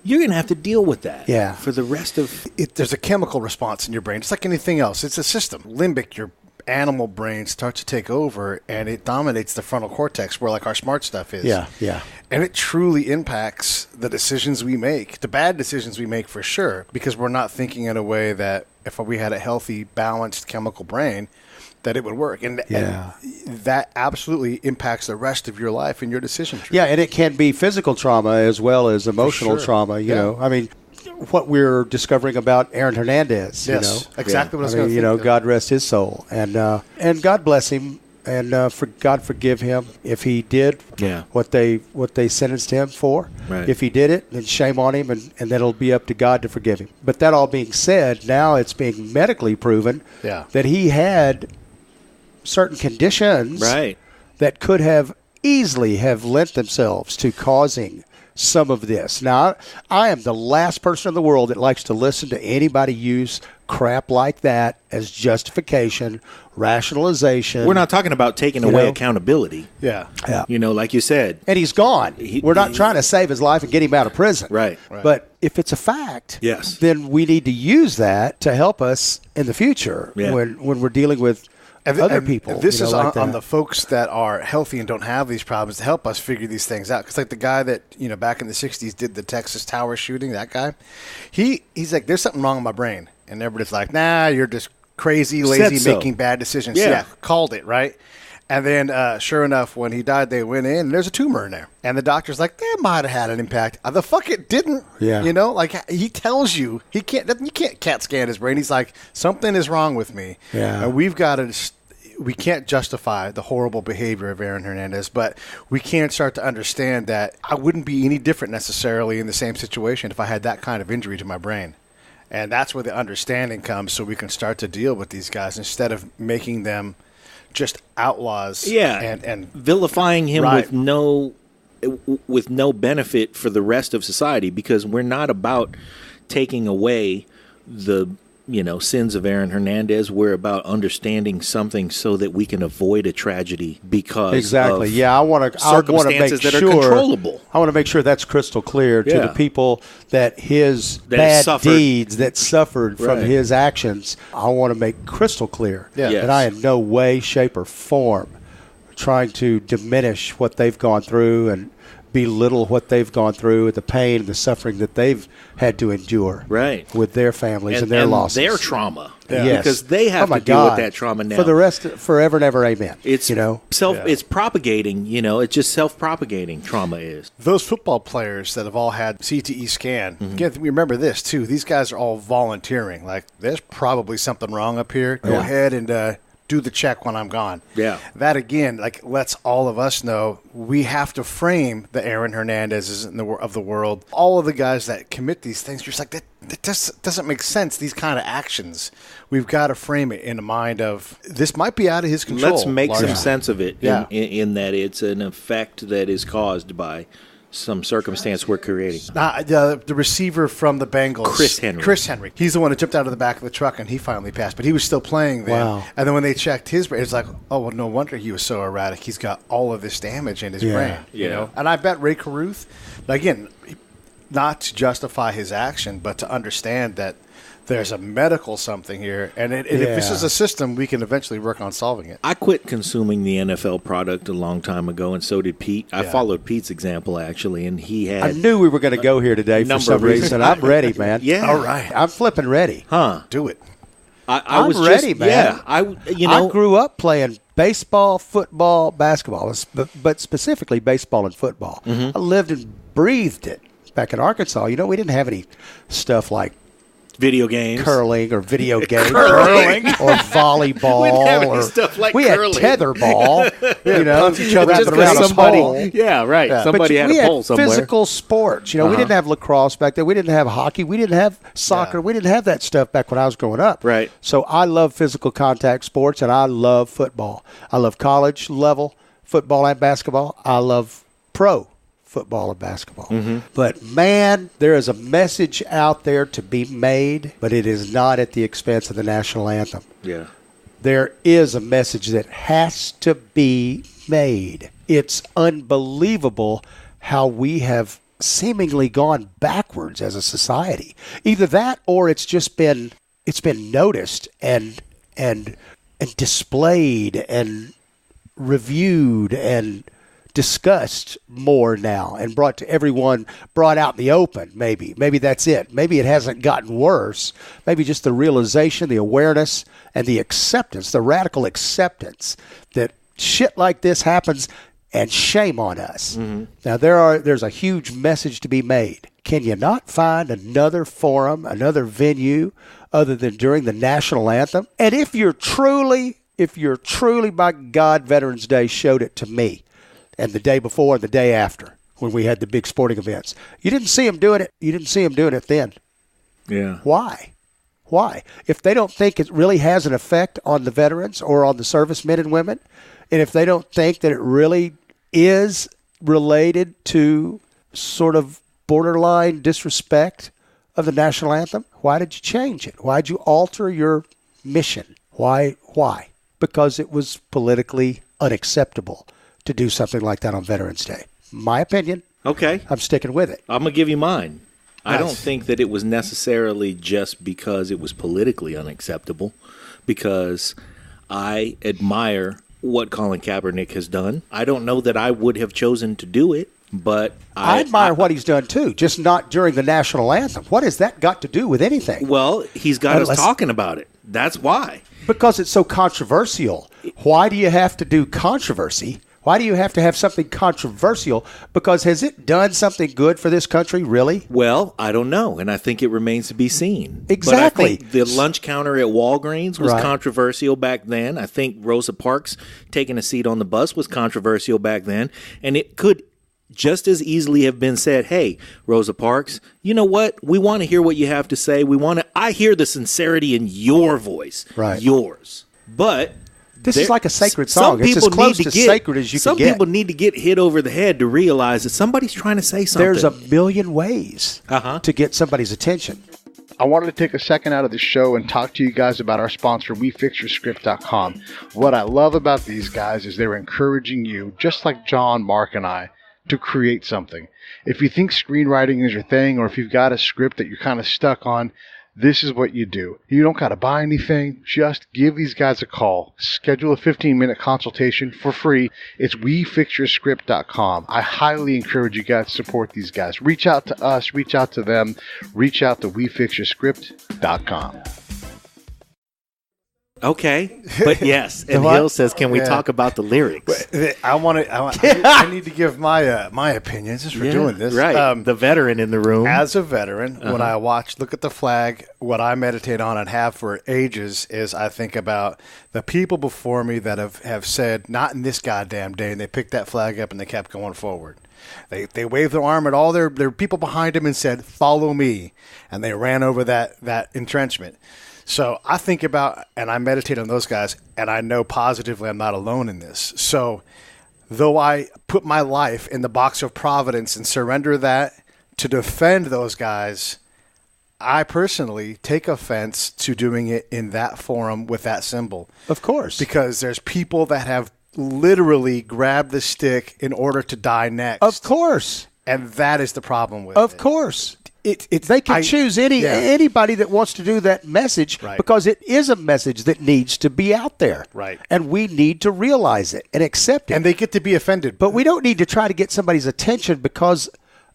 you're going to have to deal with that. Yeah. For the rest of... There's a chemical response in your brain. It's like anything else. It's a system. Limbic, your animal brain starts to take over, and it dominates the frontal cortex where like our smart stuff is. Yeah. And it truly impacts the decisions we make, the bad decisions we make for sure, because we're not thinking in a way that if we had a healthy, balanced chemical brain, that it would work. And that absolutely impacts the rest of your life and your decision tree. Yeah, and it can be physical trauma as well as emotional trauma, you know. I mean, what we're discovering about Aaron Hernandez, exactly what I was going to think. God rest his soul. And God bless him, and for God forgive him if he did what they sentenced him for. Right. If he did it, then shame on him, and then it'll be up to God to forgive him. But that all being said, now it's being medically proven that he had certain conditions that could have easily have lent themselves to causing some of this. Now, I am the last person in the world that likes to listen to anybody use crap like that as justification, rationalization. We're not talking about taking away accountability. Yeah. Like you said. And he's gone. We're not trying to save his life and get him out of prison. Right. But if it's a fact, yes, then we need to use that to help us in the future when we're dealing with other people. This is like on the folks that are healthy and don't have these problems to help us figure these things out. Because like the guy that back in the 60s did the Texas Tower shooting, that guy, he's like, there's something wrong with my brain. And everybody's like, nah, you're just crazy, lazy, making bad decisions. Yeah, called it, right? And then, sure enough, when he died, they went in, and there's a tumor in there. And the doctor's like, that might have had an impact. The fuck it didn't. Yeah. Like he tells you, you can't CAT scan his brain. He's like, something is wrong with me. Yeah. And we can't justify the horrible behavior of Aaron Hernandez, but we can start to understand that I wouldn't be any different necessarily in the same situation if I had that kind of injury to my brain. And that's where the understanding comes, so we can start to deal with these guys instead of making them just outlaws. Yeah, and vilifying him with no benefit for the rest of society, because we're not about taking away the sins of Aaron Hernandez. We're about understanding something so that we can avoid a tragedy because of I want to circumstances that are controllable. I want to make sure that's crystal clear to the people that his that bad deeds that suffered from his actions. I want to make crystal clear that I in no way, shape, or form trying to diminish what they've gone through and belittle what they've gone through, the pain and the suffering that they've had to endure with their families and their losses. Their trauma. Yeah. Yes. Because they have to deal with that trauma now. For the rest, forever and ever, amen. It's it's propagating, it's just self-propagating, trauma is. Those football players that have all had CTE scan, again, remember this too, these guys are all volunteering. Like, there's probably something wrong up here. Go ahead and do the check when I'm gone. Yeah. That, again, lets all of us know we have to frame the Aaron Hernandezes of the world. All of the guys that commit these things, you're just like, that just doesn't make sense, these kind of actions. We've got to frame it in the mind of, this might be out of his control. Let's make some sense of it in that it's an effect that is caused by some circumstance we're creating. The receiver from the Bengals, Chris Henry. He's the one that jumped out of the back of the truck and he finally passed, but he was still playing then. Wow. And then when they checked his brain, it's like, oh, well, no wonder he was so erratic. He's got all of this damage in his brain. And I bet Ray Caruth, again, not to justify his action, but to understand that there's a medical something here, and if this is a system, we can eventually work on solving it. I quit consuming the NFL product a long time ago, and so did Pete. I followed Pete's example, actually, and he had... I knew we were going to go here today for some reason. I'm ready, man. Yeah. All right. I'm flipping ready. Huh. Do it. I'm ready, man. Yeah. I grew up playing baseball, football, basketball, but specifically baseball and football. I lived and breathed it. Back in Arkansas, we didn't have any stuff like video games, curling, or video games, curling, or volleyball. We didn't have any stuff like curling. Had tetherball. Punch each other around somebody. A pole. Yeah, right. Yeah. Somebody had a pole somewhere. Physical sports. We didn't have lacrosse back then. We didn't have hockey. We didn't have soccer. We didn't have that stuff back when I was growing up. Right. So I love physical contact sports, and I love football. I love college level football and basketball. I love pro football and basketball. But, man, there is a message out there to be made, but it is not at the expense of the national anthem. Yeah. There is a message that has to be made. It's unbelievable how we have seemingly gone backwards as a society. Either that, or it's been noticed and displayed and reviewed and discussed more now and brought out in the open. Maybe that's it. Maybe it hasn't gotten worse. Maybe just the realization, the awareness, and the acceptance, the radical acceptance that shit like this happens, and shame on us. Now there's a huge message to be made. Can you not find another forum, another venue other than during the national anthem? And if you're truly, by God, Veterans Day showed it to me, and the day before and the day after when we had the big sporting events. You didn't see them doing it. You didn't see them doing it then. Yeah. Why? If they don't think it really has an effect on the veterans or on the servicemen and women, and if they don't think that it really is related to sort of borderline disrespect of the national anthem? Why did you change it? Why did you alter your mission? Why? Because it was politically unacceptable to do something like that on Veterans Day. My opinion. Okay. I'm sticking with it. I'm going to give you mine. Nice. I don't think that it was necessarily just because it was politically unacceptable, because I admire what Colin Kaepernick has done. I don't know that I would have chosen to do it, but I admire what he's done too, just not during the national anthem. What has that got to do with anything? Well, he's got us talking about it. That's why. Because it's so controversial. Why do you have to do controversy? Why do you have to have something controversial? Because has it done something good for this country, really? Well, I don't know, and I think it remains to be seen. Exactly. But I think the lunch counter at Walgreens was controversial back then. I think Rosa Parks taking a seat on the bus was controversial back then, and it could just as easily have been said, hey, Rosa Parks, you know what? We want to hear what you have to say. I hear the sincerity in your voice, yours. But this is like a sacred song. It's as close to sacred as you can get. Some people need to get hit over the head to realize that somebody's trying to say something. There's a million ways to get somebody's attention. I wanted to take a second out of the show and talk to you guys about our sponsor, WeFixYourScript.com. What I love about these guys is they're encouraging you, just like John, Mark, and I, to create something. If you think screenwriting is your thing, or if you've got a script that you're kind of stuck on, this is what you do. You don't got to buy anything. Just give these guys a call. Schedule a 15-minute consultation for free. It's WeFixYourScript.com. I highly encourage you guys to support these guys. Reach out to us. Reach out to them. Reach out to WeFixYourScript.com. Okay, but yes, and Hill says, "Can we talk about the lyrics?" I need to give my opinion since we're doing this. Right, the veteran in the room. As a veteran, when I look at the flag, what I meditate on and have for ages is I think about the people before me that have said, "Not in this goddamn day," and they picked that flag up and they kept going forward. They waved their arm at all their people behind them and said, "Follow me," and they ran over that entrenchment. So I think about and I meditate on those guys, and I know positively I'm not alone in this. So though I put my life in the box of providence and surrender that to defend those guys, I personally take offense to doing it in that forum with that symbol. Of course. Because there's people that have literally grabbed the stick in order to die next. Of course. And that is the problem with it. Of course. They can choose anybody that wants to do that message because it is a message that needs to be out there. Right. And we need to realize it and accept it. And they get to be offended. But we don't need to try to get somebody's attention because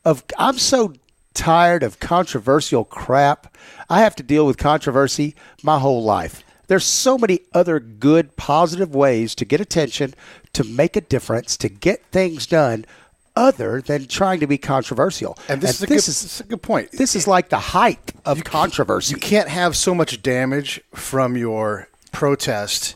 I'm so tired of controversial crap. I have to deal with controversy my whole life. There's so many other good, positive ways to get attention, to make a difference, to get things done other than trying to be controversial. And this is a good point. This is like the height of controversy. You can't have so much damage from your protest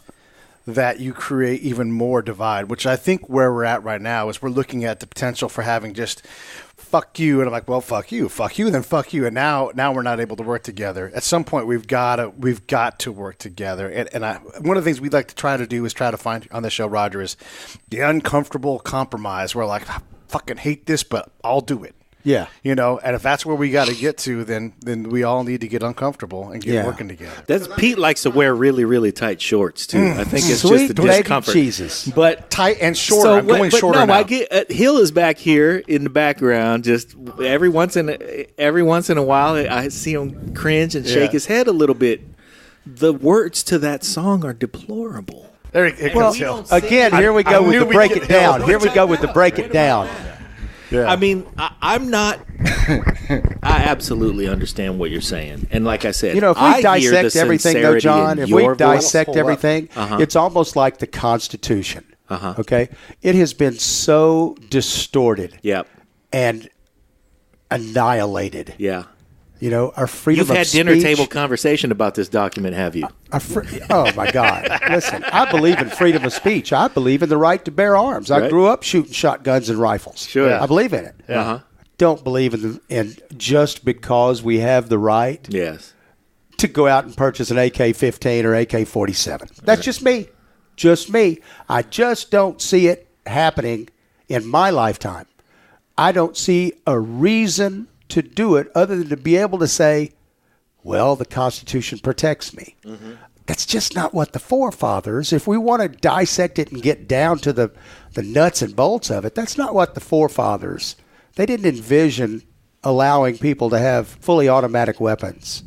that you create even more divide, which I think where we're at right now is we're looking at the potential for having just fuck you. And I'm like, well, fuck you, then fuck you. And now we're not able to work together. At some point, we've got to work together. And one of the things we'd like to try to do is try to find on the show, Roger, is the uncomfortable compromise. We're like, fucking hate this, but I'll do it. Yeah. And if that's where we got to get to, then we all need to get uncomfortable and get working together. Pete likes to wear really, really tight shorts, too. I think it's Sweet just the discomfort. Jesus. But tight and short. I'm going shorter now. I get Hill is back here in the background. Just every once in a while, I see him cringe and shake his head a little bit. The words to that song are deplorable. There it well, goes. Again, here we go with the break it down. Here we go with the break it down. Yeah. I mean, I'm not. I absolutely understand what you're saying, and like I said, if we dissect everything, though, John, it's almost like the Constitution. Okay, it has been so distorted. Yep. And annihilated. Yeah. Our freedom of speech. You've had dinner table conversation about this document, have you? Oh, my God. Listen, I believe in freedom of speech. I believe in the right to bear arms. I grew up shooting shotguns and rifles. Sure. I believe in it. Yeah. Don't believe in just because we have the right to go out and purchase an AK-15 or AK-47. That's just me. Just me. I just don't see it happening in my lifetime. I don't see a reason to do it other than to be able to say, well, the Constitution protects me. Mm-hmm. That's just not what the forefathers, if we want to dissect it and get down to the nuts and bolts of it, that's not what the forefathers, they didn't envision allowing people to have fully automatic weapons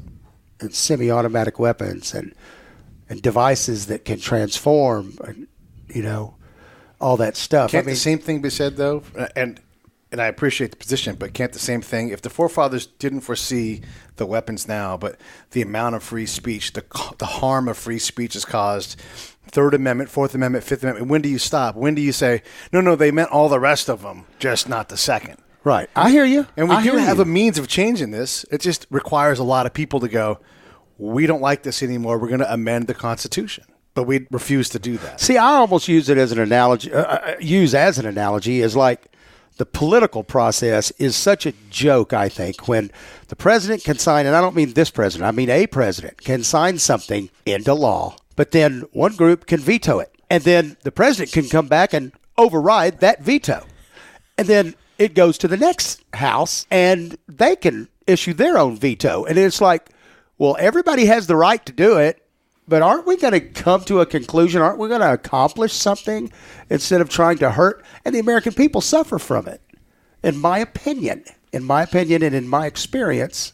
and semi-automatic weapons and devices that can transform, and, you know, all that stuff. Can't the same thing be said, though? And I appreciate the position, but can't the same thing, if the forefathers didn't foresee the weapons now, but the amount of free speech, the harm of free speech is caused, Third Amendment, Fourth Amendment, Fifth Amendment, when do you stop? When do you say, no, they meant all the rest of them, just not the second? Right. I hear you. And we do have a means of changing this. It just requires a lot of people to go, we don't like this anymore. We're going to amend the Constitution. But we refuse to do that. See, I almost use it as an analogy, is like the political process is such a joke, I think, when the president can sign, and I don't mean this president, I mean a president can sign something into law, but then one group can veto it. And then the president can come back and override that veto. And then it goes to the next house, and they can issue their own veto. And it's like, well, everybody has the right to do it, but aren't we going to come to a conclusion? Aren't we going to accomplish something instead of trying to hurt? And the American people suffer from it, in my opinion and in my experience,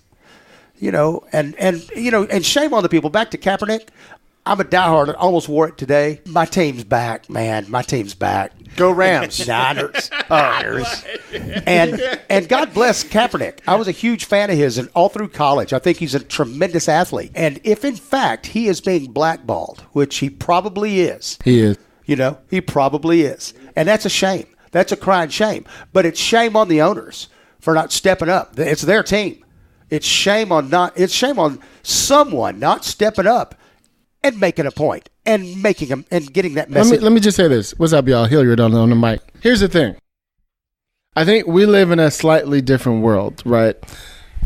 you know, and shame on the people. Back to Kaepernick. I'm a diehard. I almost wore it today. My team's back, man. My team's back. Go Rams. Niners. And God bless Kaepernick. I was a huge fan of his and all through college. I think he's a tremendous athlete. And if, in fact, he is being blackballed, which he probably is. He is. You know, he probably is. And that's a shame. That's a crying shame. But it's shame on the owners for not stepping up. It's their team. It's shame on someone not stepping up and making a point and making them and getting that message. Let me just say this. What's up, y'all? Hilliard on the mic. Here's the thing. I think we live in a slightly different world, right?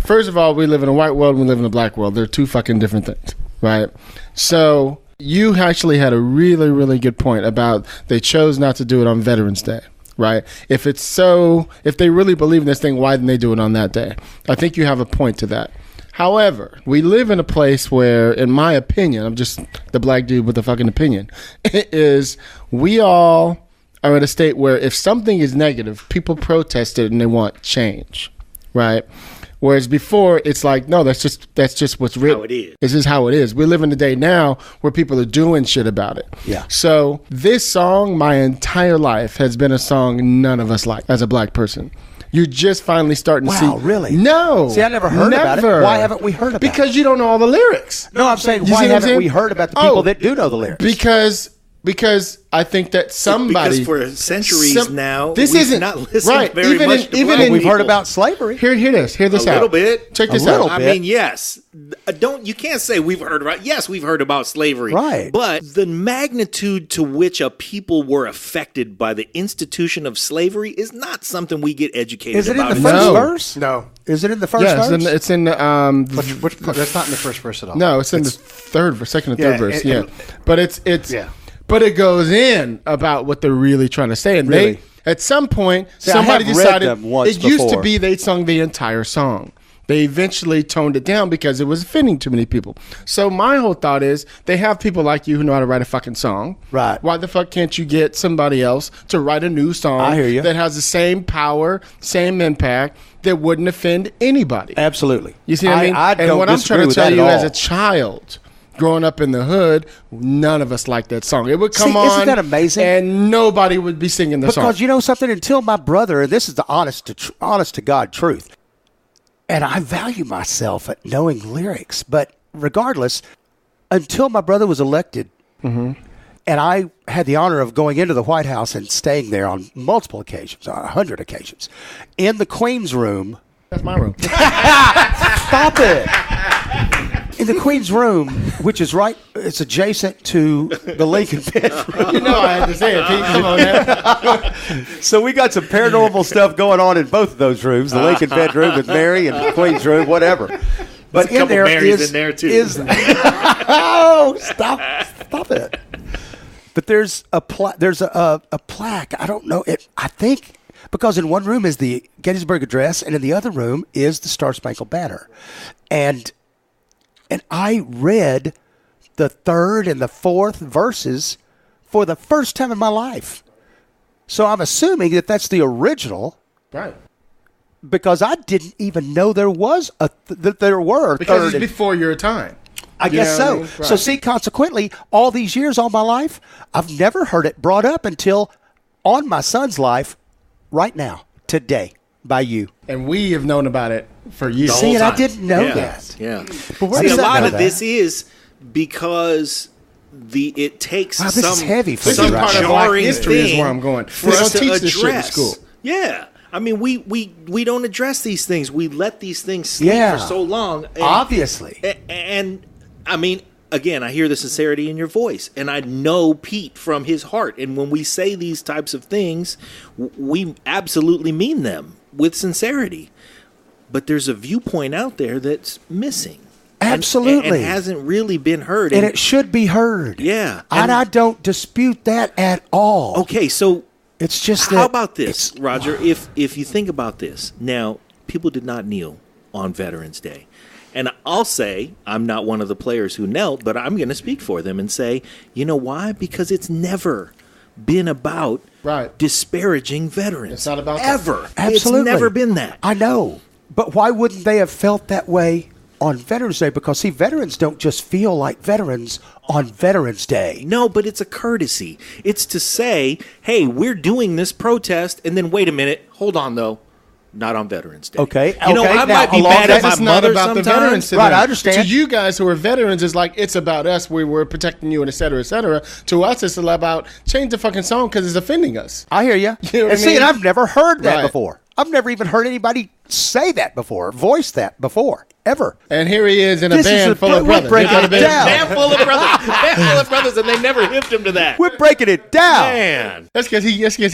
First of all, we live in a white world and we live in a black world. They're two fucking different things, right? So you actually had a really, really good point about they chose not to do it on Veterans Day, right? If they really believe in this thing, why didn't they do it on that day? I think you have a point to that. However, we live in a place where, in my opinion, I'm just the black dude with a fucking opinion, is we all are at a state where if something is negative, people protest it and they want change, right? Whereas before, it's like, no, that's just what's written. How it is. This is how it is. We live in a day now where people are doing shit about it. Yeah. So this song, my entire life, has been a song none of us like as a black person. You're just finally starting to see. Wow, really? No. See, I never heard about it. Why haven't we heard about it? Because you don't know all the lyrics. No, I'm saying, why haven't we heard about the people that do know the lyrics? Because I think that somebody... Because for centuries now, this we've isn't, not listened right, very even much to even black in, people. We've heard about slavery. Hear this a out. Little bit. Check this out. I mean, yes. You can't say we've heard about... Yes, we've heard about slavery. Right. But the magnitude to which a people were affected by the institution of slavery is not something we get educated about. Is it in the first verse? No. Is it in the first verse? It's in the... That's not in the first verse at all. No, it's in the second and third verse. And, but it's... Yeah. But it goes in about what they're really trying to say. And Really? at some point, See, somebody I have read decided them once it used to before. be they sung the entire song. They eventually toned it down because it was offending too many people. So my whole thought is they have people like you who know how to write a fucking song. Right. Why the fuck can't you get somebody else to write a new song I hear you. that has the same power, same impact, that wouldn't offend anybody? Absolutely. You see what I mean? I and don't what I'm disagree trying to with tell that you at as all. a child, growing up in the hood, none of us liked that song. It would come See, on, isn't that amazing? and nobody would be singing the song. Because you know something, until my brother, and this is the honest to God truth, and I value myself at knowing lyrics, but regardless, until my brother was elected, and I had the honor of going into the White House and staying there on multiple occasions, 100 occasions, in the Queen's room. That's my room. Stop it. In the Queen's room, which is it's adjacent to the Lincoln bedroom. You know I had to say it, Pete. Come on now. So we got some paranormal stuff going on in both of those rooms, the Lincoln bedroom with Mary and the Queen's room, whatever. But There's a couple Marys in there, too. Oh, stop it. But there's a plaque. I don't know. I think Because in one room is the Gettysburg Address, and in the other room is the Star Spangled Banner. And I read the third and the fourth verses for the first time in my life. So I'm assuming that that's the original. Right. Because I didn't even know there was that there were. Because it's before your time. I guess so. Right. So see, consequently, all these years, all my life, I've never heard it brought up until on my son's life right now, today, by you. And we have known about it for years. See, and I didn't know that. Yeah. But where see, does a that lot know of that? this is because it takes Wow, this is heavy for some you right now. jarring history is thing where I'm going. for They us don't to teach this shit in address. school. Yeah. I mean, we don't address these things. We let these things sleep for so long. And, obviously. And I mean, again, I hear the sincerity in your voice, and I know Pete from his heart. And when we say these types of things, we absolutely mean them with sincerity. But there's a viewpoint out there that's missing. Absolutely. And hasn't really been heard. And it should be heard. Yeah. And I don't dispute that at all. Okay, so it's just how about this, Roger? If you think about this, now, people did not kneel on Veterans Day. And I'll say, I'm not one of the players who knelt, but I'm going to speak for them and say, you know why? Because it's never been about disparaging veterans. It's not about ever. that. Absolutely. It's never been that. I know. But why wouldn't they have felt that way on Veterans Day? Because, see, veterans don't just feel like veterans on Veterans Day. No, but it's a courtesy. It's to say, hey, we're doing this protest, and then wait a minute. Hold on, though. Not on Veterans Day. Okay. You know, I now, might be mad at my it's mother not about sometimes. the veterans to Right, them. I understand. To you guys who are veterans, it's like, it's about us. We're protecting you, and et cetera, et cetera. To us, it's about change the fucking song because it's offending us. I hear you. You know what And I see, mean? and I've never heard that Right. before. I've never even heard anybody say that before, voice that before, ever. And here he is in a This is band a- full of we're brothers. breaking You gotta it be- down. Band full of brothers, and they never hipped him to that. We're breaking it down. Man. That's because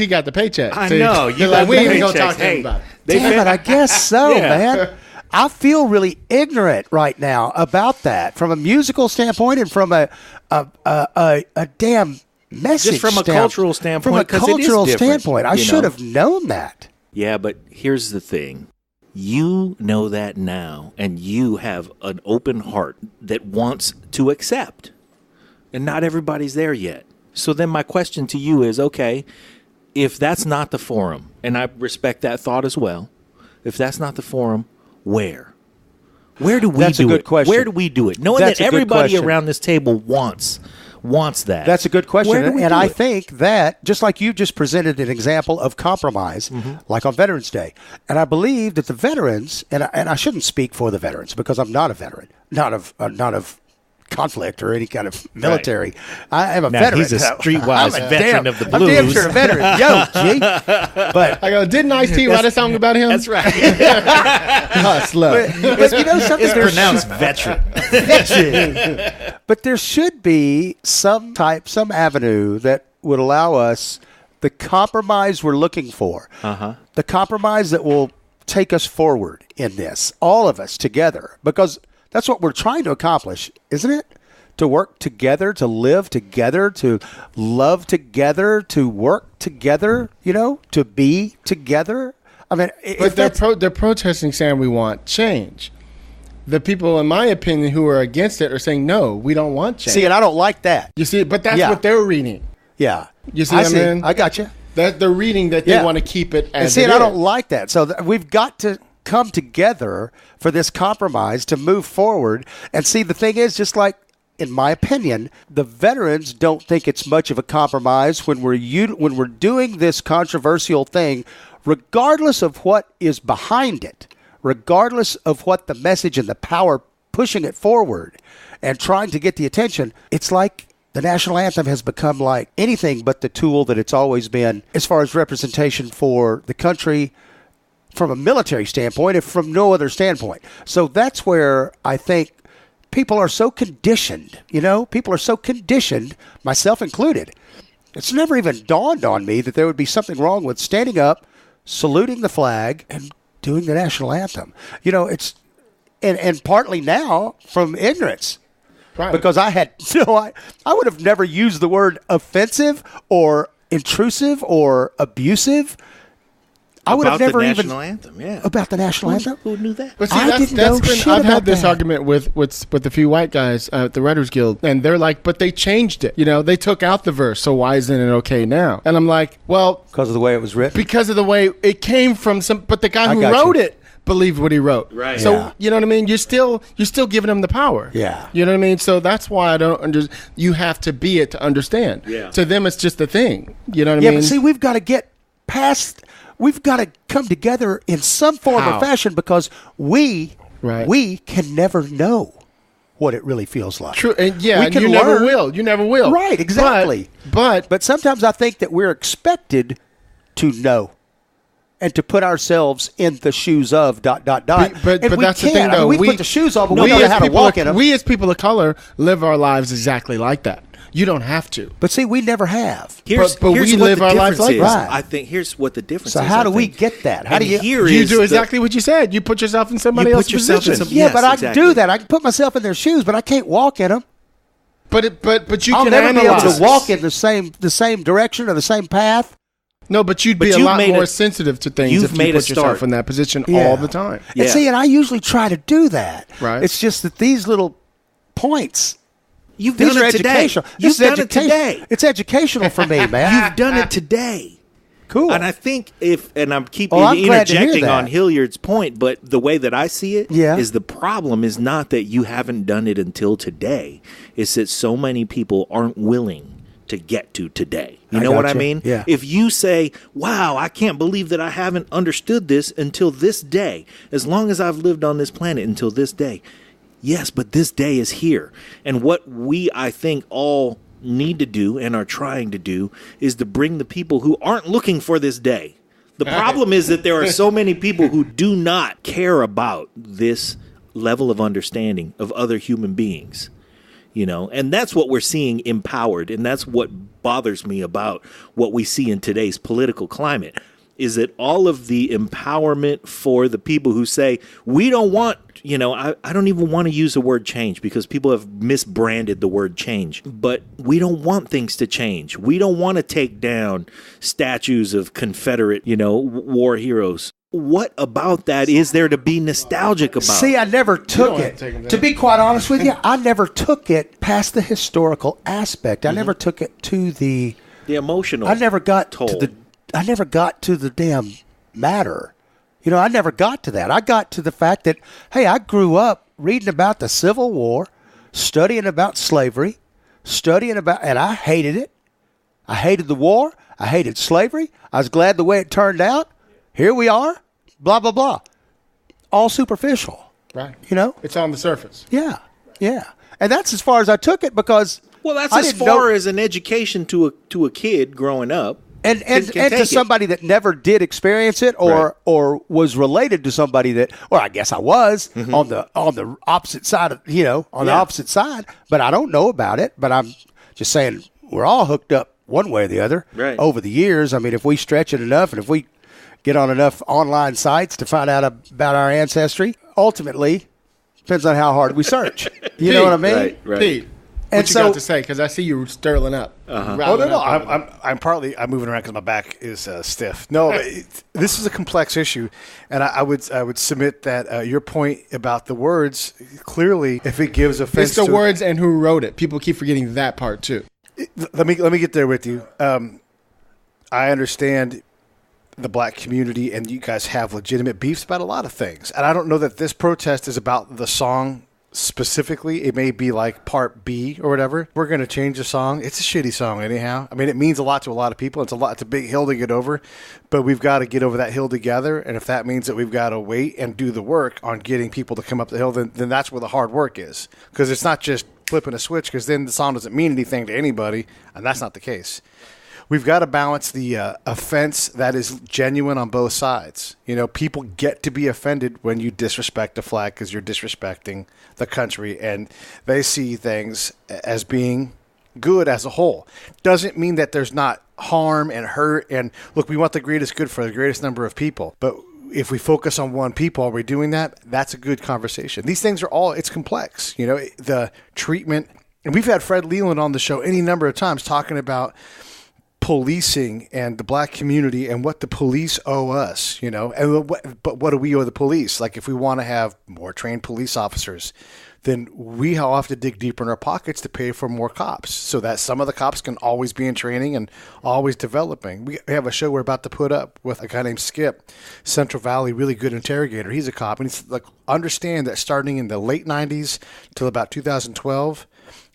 he got the paycheck. I See? know. You They're got like, we the ain't even gonna paychecks. talk to him Hey, about it. Damn it, I guess so, Yeah. man. I feel really ignorant right now about that from a musical standpoint and from a damn message Just from a cultural standpoint, From a 'cause it is cultural different, standpoint, I you should know? have known that. Yeah, but here's the thing. You know that now, and you have an open heart that wants to accept. And not everybody's there yet. So then my question to you is, okay, if that's not the forum, and I respect that thought as well, if that's not the forum, where? Where do we That's a do good it? question. Where do we do it? Knowing That's that a good everybody question. around this table wants that. That's a good question. Where do we And do I it? think that, just like you just presented an example of compromise, like on Veterans Day, and I believe that the veterans, and I shouldn't speak for the veterans because I'm not a veteran, not of conflict or any kind of military. I am a Now, veteran. he's a streetwise I'm a veteran of the I'm damn blues. sure a veteran. Yo, G. But I go, didn't Ice-T write a song about him? That's right. Hustler. but you know something? It's pronounced veteran. But there should be some avenue that would allow us the compromise we're looking for. The compromise that will take us forward in this, all of us together, because that's what we're trying to accomplish, isn't it? To work together, to live together, to love together, to work together, to be together. I mean, But they're protesting, saying we want change. The people, in my opinion, who are against it are saying, no, we don't want change. see, and I don't like that. You see, but that's Yeah. what they're reading. Yeah. You see what I mean? I got you. That they're reading that they Yeah. want to keep it as And see, it and I don't is. like that. So we've got to come together for this compromise to move forward. And see, the thing is, just like, in my opinion, the veterans don't think it's much of a compromise when we're doing this controversial thing, regardless of what is behind it, regardless of what the message and the power pushing it forward and trying to get the attention. It's like the national anthem has become like anything but the tool that it's always been as far as representation for the country from a military standpoint, if from no other standpoint. So that's where I think people are so conditioned, people are so conditioned, myself included. It's never even dawned on me that there would be something wrong with standing up, saluting the flag, and doing the national anthem. It's, and partly now from ignorance. Right. Because I would have never used the word offensive or intrusive or abusive I would have About the never national even anthem, yeah. about the national anthem. Who knew that? But see, I didn't know shit I've about had this that. argument with a few white guys at the Writers Guild, and they're like, but they changed it. You know, they took out the verse, so why isn't it okay now? And I'm like, well, Because of the way it was written. because of the way it came from but the guy who got wrote you. it believed what he wrote. Right. So Yeah. you know what I mean? You're still giving him the power. Yeah. You know what I mean? So that's why I don't understand. You have to be it to understand. Yeah. To them, it's just a thing. You know what I Yeah, mean? but see, we've got to get past. We've got to come together in some form How? or fashion because we Right. can never know what it really feels like. True. And yeah, We and can you never learn. will. You never will. Right, exactly. But sometimes I think that we're expected to know and to put ourselves in the shoes of ... But And we that's the can't. thing, I mean, though. we put the shoes on, but we don't know as how to people walk in them. We as people of color live our lives exactly like that. You don't have to. But see, we never have. Here's but here's we what live the our lives difference like is. that. I think here's what the difference So is. how I do we think. get that? How And do you? here You is do the- exactly what you said. You put yourself in somebody You put else's yourself in position. some- Yeah, Yes, but I exactly. can do that. I can put myself in their shoes, but I can't walk in them. But you I'll can never be analyze. able to walk in the same direction or the same path. No, but you'd But be a you've lot made more a- sensitive to things you've if you made a put yourself start. in that position Yeah. all the time. Yeah. And see, and I usually try to do that. Right. It's just that these little points. You've These done are it today. educational. You've This is done it today. It's educational for me, man. You've done it today. Cool. And I think I'm keeping Oh, I'm glad to hear interjecting on that. Hilliard's point, but the way that I see it Yeah. is the problem is not that you haven't done it until today. It's that so many people aren't willing to get to today. You I know what I gotcha. mean? Yeah. If you say, wow, I can't believe that I haven't understood this until this day, as long as I've lived on this planet until this day. Yes, but this day is here. And what I think, all need to do and are trying to do is to bring the people who aren't looking for this day. The problem is that there are so many people who do not care about this level of understanding of other human beings. You know, and that's what we're seeing empowered. And that's what bothers me about what we see in today's political climate is that all of the empowerment for the people who say, we don't want, I don't even want to use the word change because people have misbranded the word change, but we don't want things to change. We don't want to take down statues of Confederate, war heroes. What about that is there to be nostalgic about? See, I never took it. To be quite honest with you, I never took it past the historical aspect. I never took it to the emotional. I never got toll. I never got to the damn matter. I never got to that. I got to the fact that, hey, I grew up reading about the Civil War, studying about slavery, and I hated it. I hated the war. I hated slavery. I was glad the way it turned out. Here we are, blah, blah, blah. All superficial. Right. It's on the surface. Yeah, yeah. And that's as far as I took it because Well, that's I as didn't far know- as an education to a kid growing up. And can to take it. somebody that never did experience it or was related to somebody that, or I guess I was on the opposite side of, the opposite side, but I don't know about it. But I'm just saying we're all hooked up one way or the other over the years. I mean, if we stretch it enough and if we get on enough online sites to find out about our ancestry, ultimately depends on how hard we search. You know what I mean? Right. Pete, what you got to say? Because I see you stirling up. Oh no! I'm moving around because my back is stiff. No, this is a complex issue, and I would submit that your point about the words clearly, if it gives offense, It's the words and who wrote it. People keep forgetting that part too. Let me get there with you. I understand the black community, and you guys have legitimate beefs about a lot of things, and I don't know that this protest is about the song specifically. It may be like part B or whatever. We're going to change the song. It's a shitty song anyhow. I mean, it means a lot to a lot of people. It's a big hill to get over, but we've got to get over that hill together. And if that means that we've got to wait and do the work on getting people to come up the hill, then that's where the hard work is. Because it's not just flipping a switch, because then the song doesn't mean anything to anybody, and that's not the case. We've got to balance the offense that is genuine on both sides. People get to be offended when you disrespect the flag because you're disrespecting the country, and they see things as being good as a whole. Doesn't mean that there's not harm and hurt. And look, we want the greatest good for the greatest number of people. But if we focus on one people, are we doing that? That's a good conversation. These things are it's complex. The treatment. And we've had Fred Leland on the show any number of times talking about policing and the black community and what the police owe us, you know, but what do we owe the police? Like if we want to have more trained police officers, then we have to dig deeper in our pockets to pay for more cops so that some of the cops can always be in training and always developing. We have a show we're about to put up with a guy named Skip, Central Valley, really good interrogator. He's a cop, and he's like, understand that starting in the late 90s till about 2012,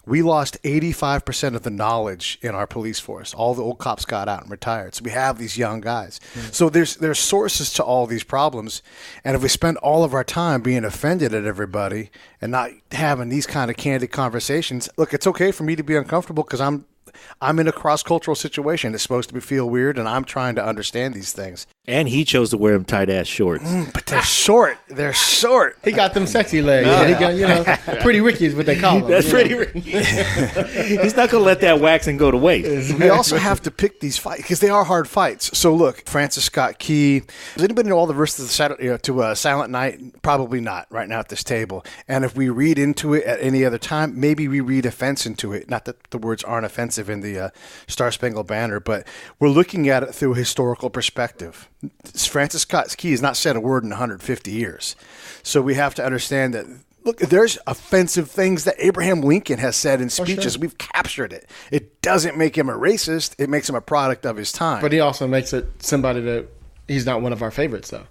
we lost 85% of the knowledge in our police force. All the old cops got out and retired. So we have these young guys. Mm-hmm. So there's sources to all these problems. And if we spend all of our time being offended at everybody and not having these kind of candid conversations, look, it's okay for me to be uncomfortable because I'm in a cross-cultural situation. It's supposed to feel weird, and I'm trying to understand these things. And he chose to wear them tight-ass shorts. But they're short. They're short. He got them sexy legs. He got, Pretty Ricky is what they call them. That's Pretty Ricky. He's not going to let that waxing go to waste. We also have to pick these fights because they are hard fights. So look, Francis Scott Key. Does anybody know all the verses to Silent Night? Probably not right now at this table. And if we read into it at any other time, maybe we read offense into it. Not that the words aren't offensive in the Star Spangled Banner, but we're looking at it through a historical perspective. Francis Scott Key has not said a word in 150 years. So we have to understand that, look, there's offensive things that Abraham Lincoln has said in speeches. Sure. We've captured it. It doesn't make him a racist. It makes him a product of his time. But he also makes it somebody that he's not one of our favorites, though.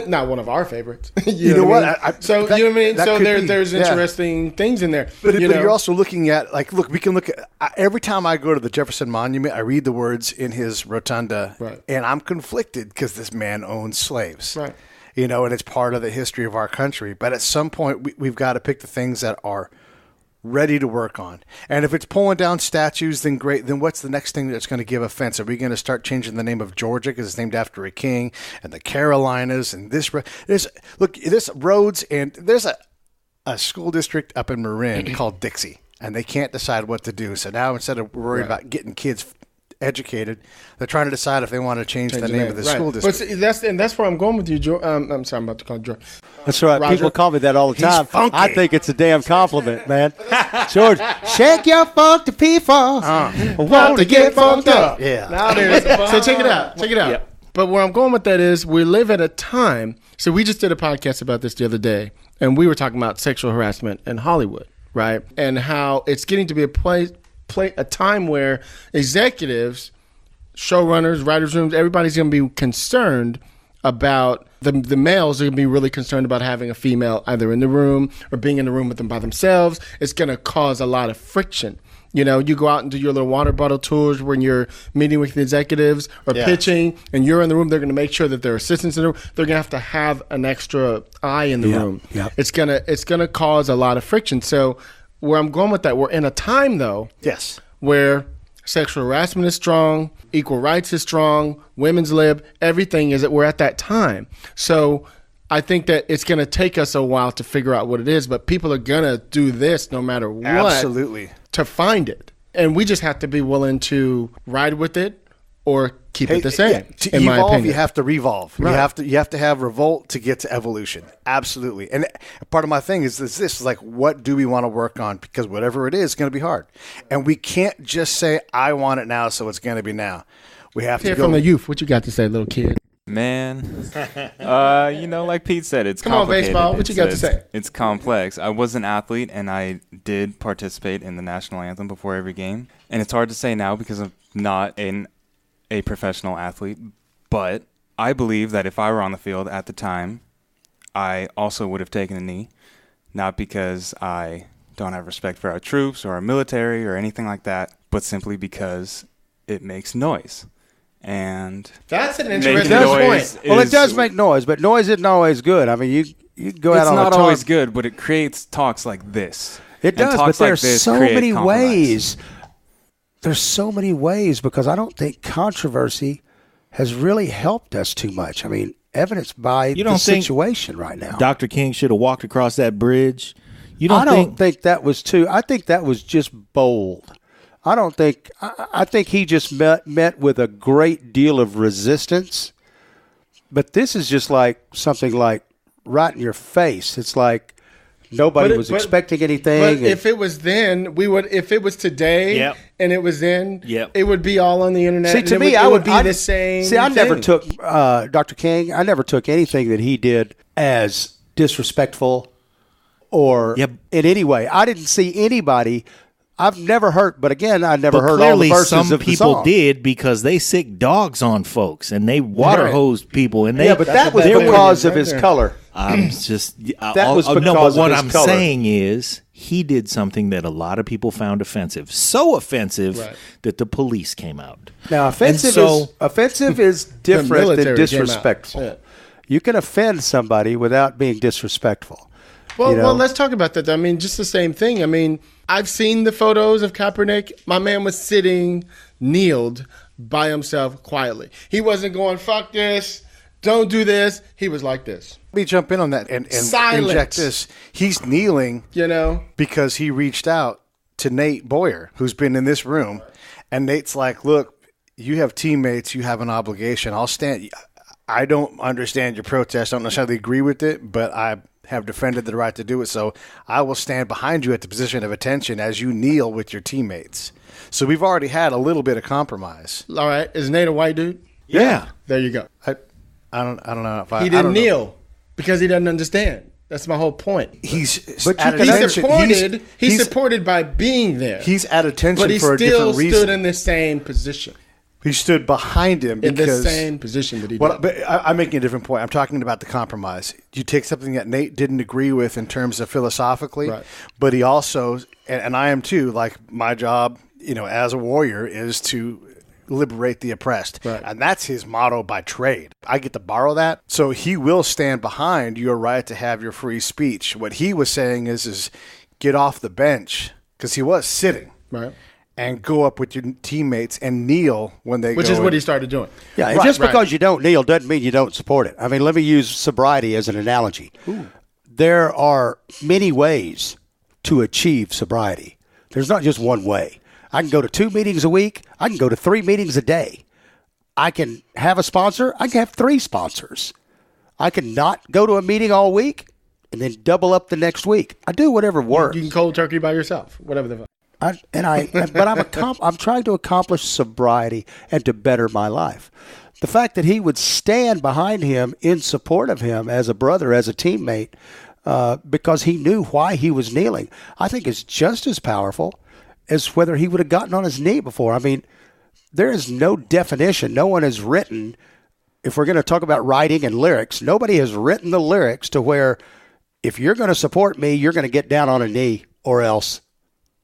Not one of our favorites. you know what? You know what I mean? So there's interesting things in there. But you're also looking at, like, look, we can look at, every time I go to the Jefferson Monument, I read the words in his rotunda, right, and I'm conflicted because this man owns slaves. Right. You know, and it's part of the history of our country. But at some point, we've got to pick the things that are ready to work on. And if it's pulling down statues, then great. Then what's the next thing that's going to give offense? Are we going to start changing the name of Georgia because it's named after a king, and the Carolinas, and this roads, and there's a school district up in Marin called Dixie, and they can't decide what to do. So now instead of worrying about getting kids educated, they're trying to decide if they want to change the name of the school district. But that's where I'm going with you, George. I'm sorry, I'm about to call George. That's right. Roger. People call me that all the time. I think it's a damn compliment, man. George, shake your funk to P-Funk. Want to get funked up. Yeah. Now so check it out. Yep. But where I'm going with that is we live at a time. So we just did a podcast about this the other day, and we were talking about sexual harassment in Hollywood, right? And how it's getting to be a time where executives, showrunners, writers' rooms, everybody's going to be concerned about the males are going to be really concerned about having a female either in the room or being in the room with them by themselves. It's going to cause a lot of friction. You know, you go out and do your little water bottle tours when you're meeting with the executives or pitching, and you're in the room. They're going to make sure that their assistants in the room. They're going to have an extra eye in the room. Yep. It's gonna cause a lot of friction. So where I'm going with that, we're in a time though, where sexual harassment is strong, equal rights is strong, women's lib, everything is that we're at that time. So I think that it's going to take us a while to figure out what it is, but people are going to do this no matter what. Absolutely. To find it. And we just have to be willing to ride with it or keep it the same. To evolve, you have to revolve. Right. You have to have revolt to get to evolution. Absolutely. And part of my thing is this like, what do we want to work on? Because whatever it is going to be hard. And we can't just say, I want it now, so it's going to be now. We have to hear from the youth. What you got to say, little kid? Man, like Pete said, it's complicated. Come on, baseball. What you got to say? It's complex. I was an athlete, and I did participate in the national anthem before every game. And it's hard to say now because I'm not a professional athlete. But I believe that if I were on the field at the time, I also would have taken a knee. Not because I don't have respect for our troops or our military or anything like that, but simply because it makes noise. And that's an interesting point. Well, it does make noise, but noise isn't always good. I mean, you go out on the It's not always good, but it creates talks like this. It does, but there's so many ways. There's so many ways because I don't think controversy has really helped us too much. I mean, evidenced by the situation right now. Dr. King should have walked across that bridge. I don't think that was too. I think that was just bold. I think he just met with a great deal of resistance. But this is just like something like right in your face. It's like, Nobody was expecting anything. But if it was then, we would. If it was today, and it was then, it would be all on the internet. See, to me, it would be the same. See, I never took Dr. King. I never took anything that he did as disrespectful or in any way. I didn't see anybody. I've never heard, but again, I never heard all the verses of the song. Some people did because they sick dogs on folks and they water hosed people. And they, but that was because of his color. I'm just that was because but what of his I'm color. saying is he did something that a lot of people found offensive, so offensive that the police came out. Now, offensive is different than disrespectful. You can offend somebody without being disrespectful. Well, let's talk about that. I mean, just the same thing. I mean, I've seen the photos of Kaepernick. My man was sitting, kneeled by himself quietly. He wasn't going, fuck this, don't do this. He was like this. Let me jump in on that and inject this. He's kneeling, because he reached out to Nate Boyer, who's been in this room. And Nate's like, look, you have teammates, you have an obligation. I'll stand. I don't understand your protest. I don't necessarily agree with it, but I have defended the right to do it, so I will stand behind you at the position of attention as you kneel with your teammates. So we've already had a little bit of compromise. All right, is Nate a white dude? Yeah. There you go. I don't know if he didn't kneel because he doesn't understand. That's my whole point. He's supported by being there. He's at attention but for a different reason. But he still stood in the same position. He stood behind him in the same position that he did. But I'm making a different point. I'm talking about the compromise. You take something that Nate didn't agree with in terms of philosophically, but he also, and I am too, like my job, as a warrior is to liberate the oppressed. Right. And that's his motto by trade. I get to borrow that. So he will stand behind your right to have your free speech. What he was saying is get off the bench, because he was sitting. Right. And go up with your teammates and kneel when they Which is what he started doing. Yeah, and just because you don't kneel doesn't mean you don't support it. I mean, let me use sobriety as an analogy. Ooh. There are many ways to achieve sobriety. There's not just one way. I can go to 2 meetings a week. I can go to 3 meetings a day. I can have a sponsor. I can have 3 sponsors. I can not go to a meeting all week and then double up the next week. I do whatever works. You can cold turkey by yourself, whatever the fuck. I'm trying to accomplish sobriety and to better my life. The fact that he would stand behind him in support of him as a brother, as a teammate, because he knew why he was kneeling, I think is just as powerful as whether he would have gotten on his knee before. I mean, there is no definition. No one has written, if we're going to talk about writing and lyrics, nobody has written the lyrics to where if you're going to support me, you're going to get down on a knee or else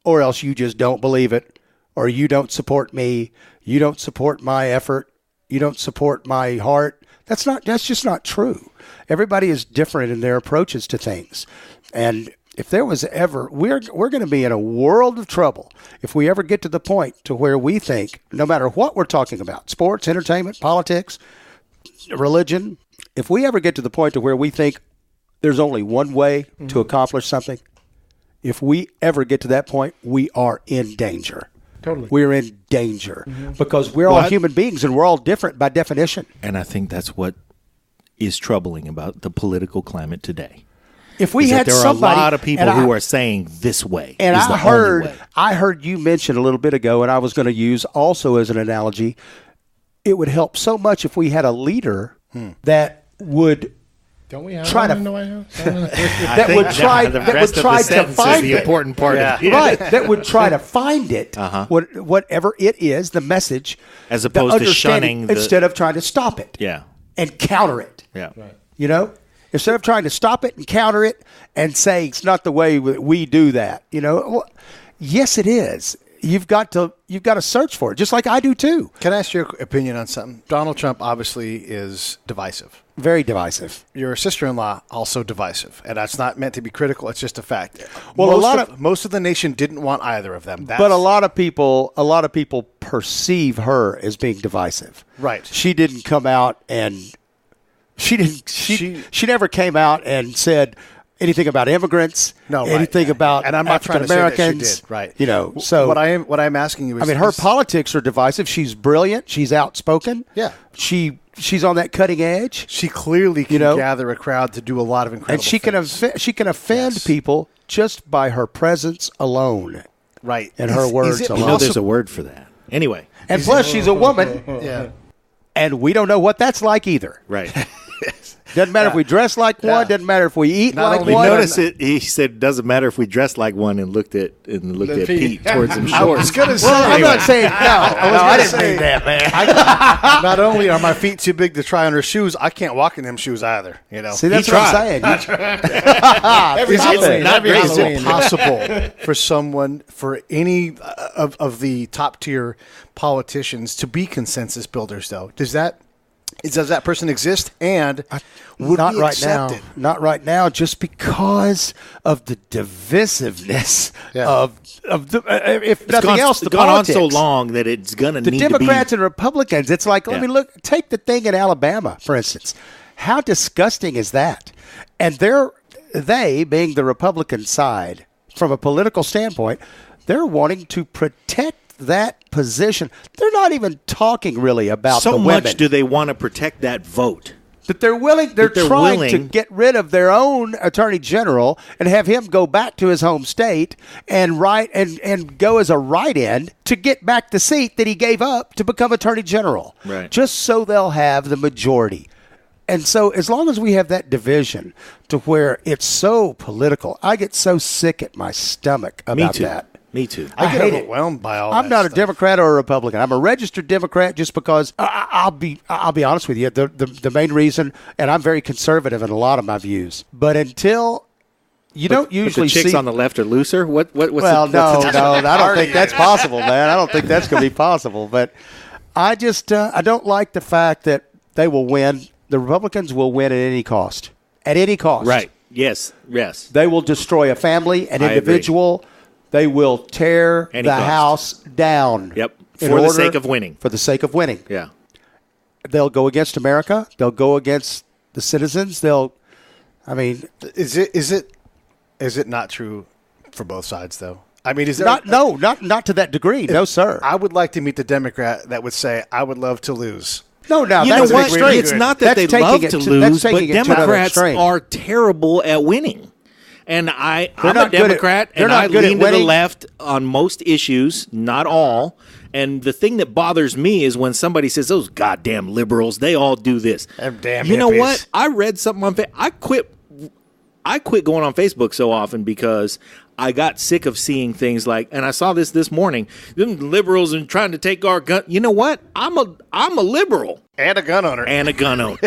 you just don't believe it, or you don't support me, you don't support my effort, you don't support my heart. That's just not true. Everybody is different in their approaches to things. And if there was ever, we're going to be in a world of trouble if we ever get to the point to where we think, no matter what we're talking about, sports, entertainment, politics, religion, if we ever get to the point to where we think there's only one way to accomplish something, if we ever get to that point, we are in danger. Totally. We're in danger because we're all human beings and we're all different by definition. And I think that's what is troubling about the political climate today. If we had there somebody, are a lot of people who are saying this way. And is the only way. I heard you mention a little bit ago, and I was going to use also as an analogy, it would help so much if we had a leader that would Don't we have try one to in the White House? that would try to find the important part of it. Right, that would try to find it, whatever it is, the message, as opposed to shunning instead of trying to stop it, and counter it. Yeah, right. Instead of trying to stop it and counter it and say it's not the way we do that. Well, yes, it is. You've got to search for it, just like I do too. Can I ask your opinion on something? Donald Trump obviously is divisive. Very divisive. Your sister-in-law also divisive, and that's not meant to be critical. It's just a fact. Well, most of the nation didn't want either of them. But a lot of people perceive her as being divisive. Right. She didn't come out and she never came out and said anything about immigrants. No, anything about and I'm not trying to say that she did. Right. So what I'm asking you is, her politics are divisive. She's brilliant. She's outspoken. Yeah. She she's on that cutting edge. She clearly can gather a crowd to do a lot of incredible and she things. Can offend people just by her presence alone. Right. And her words alone. You know there's a word for that. Anyway. And plus, she's a woman. Yeah. And we don't know what that's like either. Right. Doesn't matter if we dress like one. Doesn't matter if we eat like one. Notice it. He said, "Doesn't matter if we dress like one." And looked at Pete towards him. I was going to say. Well, I'm not saying no. I didn't mean that, man. Not only are my feet too big to try on her shoes, I can't walk in them shoes either. See, that's what I'm saying. Is it possible for someone, for any of the top tier politicians, to be consensus builders? Though, does that person exist? And would not we right accept now. it? Not right now, just because of the divisiveness of the if nothing else, the gone politics. on so long that it's gonna The need Democrats to be. and Republicans. It's like, let me look. Take the thing in Alabama, for instance. How disgusting is that? And they being the Republican side, from a political standpoint, they're wanting to protect that position. They're not even talking really about So the women. much do they want to protect that vote? That they're willing. They're trying to willing. get rid of their own attorney general and have him go back to his home state and go as a write-in to get back the seat that he gave up to become attorney general. Right. Just so they'll have the majority. And so as long as we have that division to where it's so political, I get so sick at my stomach about that. Me too. I get hate overwhelmed by all I'm that not stuff. a Democrat or a Republican. I'm a registered Democrat just because I'll be honest with you. The main reason, and I'm very conservative in a lot of my views, but until you don't usually the chicks see on the left are looser. What's no, the I don't think that's possible, man. I don't think that's going to be possible. But I just I don't like the fact that they will win. The Republicans will win at any cost. At any cost. Right. Yes. They will destroy a family, an I individual. They will tear Any the cost. house down. Yep. in For the order- sake of winning. For the sake of winning. Yeah. They'll go against America. They'll go against the citizens. Is it not true for both sides though? I mean, is there not to that degree. No, sir. I would like to meet the Democrat that would say, "I would love to lose." No, You know that's what? extreme. It's not that That's they love taking to it to- lose, that's but taking it to another Democrats extreme. are terrible at winning. And I'm not a good at- Democrat, they're and not I good at lean to the winning. left on most issues, not all. And the thing that bothers me is when somebody says, "Those goddamn liberals, they all do this." Them damn You know hippies. what? I read something on I quit going on Facebook so often because I got sick of seeing things like, and I saw this morning, them liberals and trying to take our gun. You know what? I'm a liberal And a gun owner. and a gun owner.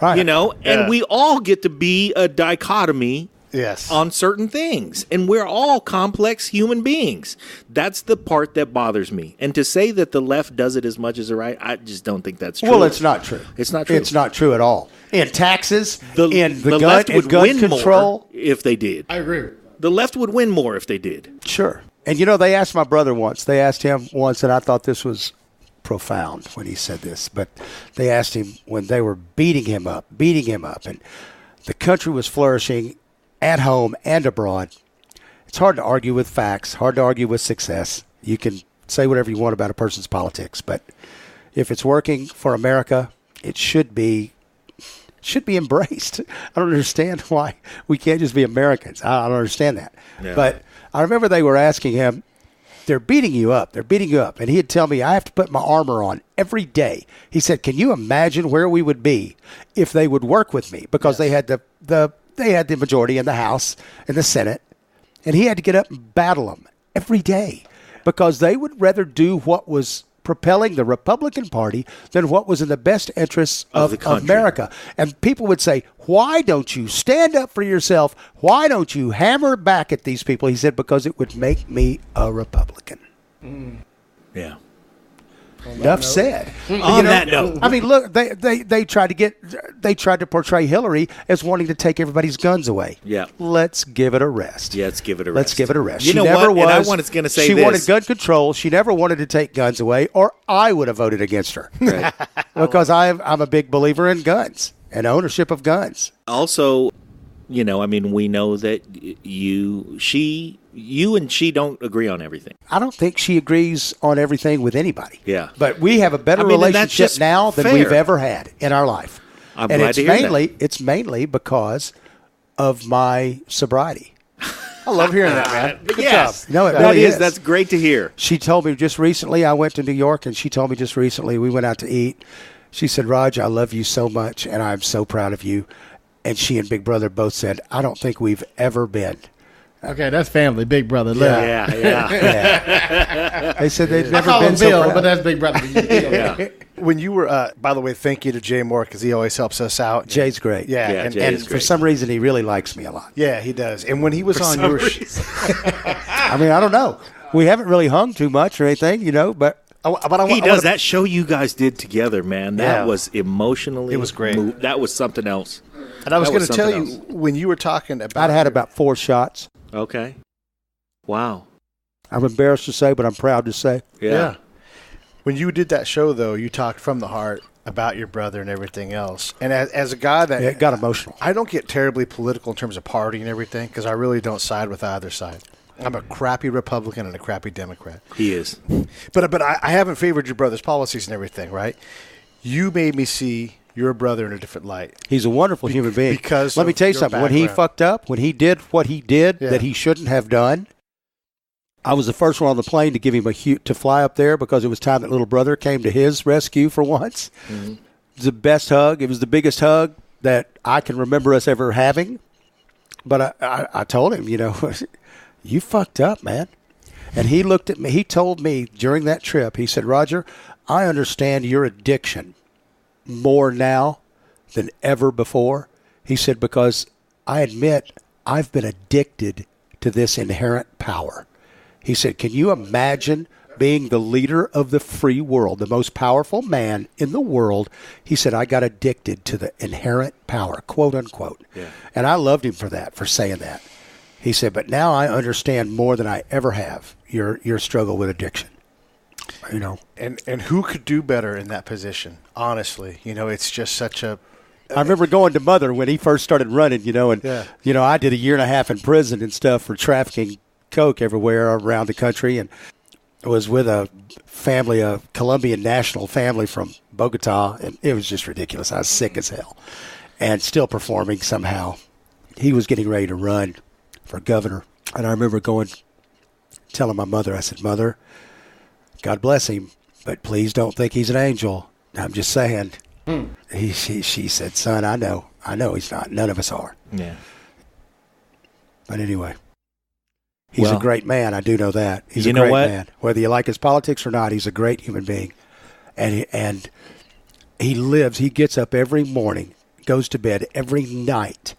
Right. You know, and we all get to be a dichotomy Yes. on certain things, and we're all complex human beings. That's the part that bothers me. And to say that the left does it as much as the right, I just don't think that's true. Well, it's not true. It's not true. It's not true at all. In taxes, The in the gun, left in would gun win control. more if they did. I agree. The left would win more if they did. Sure. And they asked my brother once. They asked him once, and I thought this was profound when he said this. But they asked him when they were beating him up, and the country was flourishing at home and abroad. It's hard to argue with facts, hard to argue with success. You can say whatever you want about a person's politics, but if it's working for America, it should be embraced. I don't understand why we can't just be Americans. I don't understand that. Yeah. But I remember they were asking him, they're beating you up. And he'd tell me, I have to put my armor on every day. He said, can you imagine where we would be if they would work with me? Because they had they had the majority in the House and the Senate, and he had to get up and battle them every day because they would rather do what was propelling the Republican Party than what was in the best interests of the country. America. And people would say, why don't you stand up for yourself? Why don't you hammer back at these people? He said, because it would make me a Republican. Yeah. Enough said. On that note. I mean, look, they tried to portray Hillary as wanting to take everybody's guns away. Yeah. Let's give it a rest. Yeah, let's give it a Let's rest. give it a rest. You She know never what? And I was- was going to say she this. wanted gun control. She never wanted to take guns away, or I would have voted against her. Right. Because I'm a big believer in guns and ownership of guns. Also, we know that she You and she don't agree on everything. I don't think she agrees on everything with anybody. Yeah. But we have a better and that's relationship just now than fair. we've ever had in our life. I'm and glad it's to hear mainly that. it's mainly because of my sobriety. I love hearing that, man. Good Yes. job. No, it That really is. is. That's great to hear. She told me just recently, I went to New York, and she told me just recently, we went out to eat. She said, Raj, I love you so much, and I'm so proud of you. And she and Big Brother both said, I don't think we've ever been. Okay, that's family, Big Brother. Yeah. Yeah. They said they've I never call been him so Bill, proud. but that's Big Brother. Yeah. When you were, by the way, thank you to Jay Moore because he always helps us out. Jay's great. Yeah, Yeah, and, Jay and is For great. some reason, he really likes me a lot. yeah, he does. And when he was on your, I mean, I don't know. We haven't really hung too much or anything, but He does. That show you guys did together, man. That Yeah. was emotionally. It was great. That was something else. And I was That going was to tell something you when you were talking about, I'd had about 4 shots. Okay. Wow. I'm embarrassed to say, but I'm proud to say. Yeah. When you did that show, though, you talked from the heart about your brother and everything else. And as a guy that It got emotional. I don't get terribly political in terms of party and everything because I really don't side with either side. I'm a crappy Republican and a crappy Democrat. He is. But I haven't favored your brother's policies and everything, right? You made me see your brother in a different light. He's a wonderful human being. because let me of tell you your something. When he background. fucked up, when he did what he did Yeah. that he shouldn't have done, I was the first one on the plane to give him to fly up there because it was time that little brother came to his rescue for once. Mm-hmm. It was the best hug. It was the biggest hug that I can remember us ever having. But I told him, you fucked up, man. And he looked at me. He told me during that trip, he said, Roger, I understand your addiction more now than ever before. He said, because I admit I've been addicted to this inherent power. He said, can you imagine being the leader of the free world, the most powerful man in the world? He said, I got addicted to the inherent power, quote unquote. Yeah. And I loved him for that, for saying that. He said, but now I understand more than I ever have your struggle with addiction. And who could do better in that position? Honestly, it's just such a. I remember going to Mother when he first started running, and Yeah. I did a year and a half in prison and stuff for trafficking coke everywhere around the country, and I was with a family, a Colombian national family from Bogota, and it was just ridiculous. I was sick as hell, and still performing somehow. He was getting ready to run for governor, and I remember telling my mother, I said, Mother, God bless him, but please don't think he's an angel. I'm just saying. She said, son, I know he's not. None of us are. Yeah. But anyway, he's a great man. I do know that. He's a You know great what? man. Whether you like his politics or not, he's a great human being. And he lives, he gets up every morning, goes to bed every night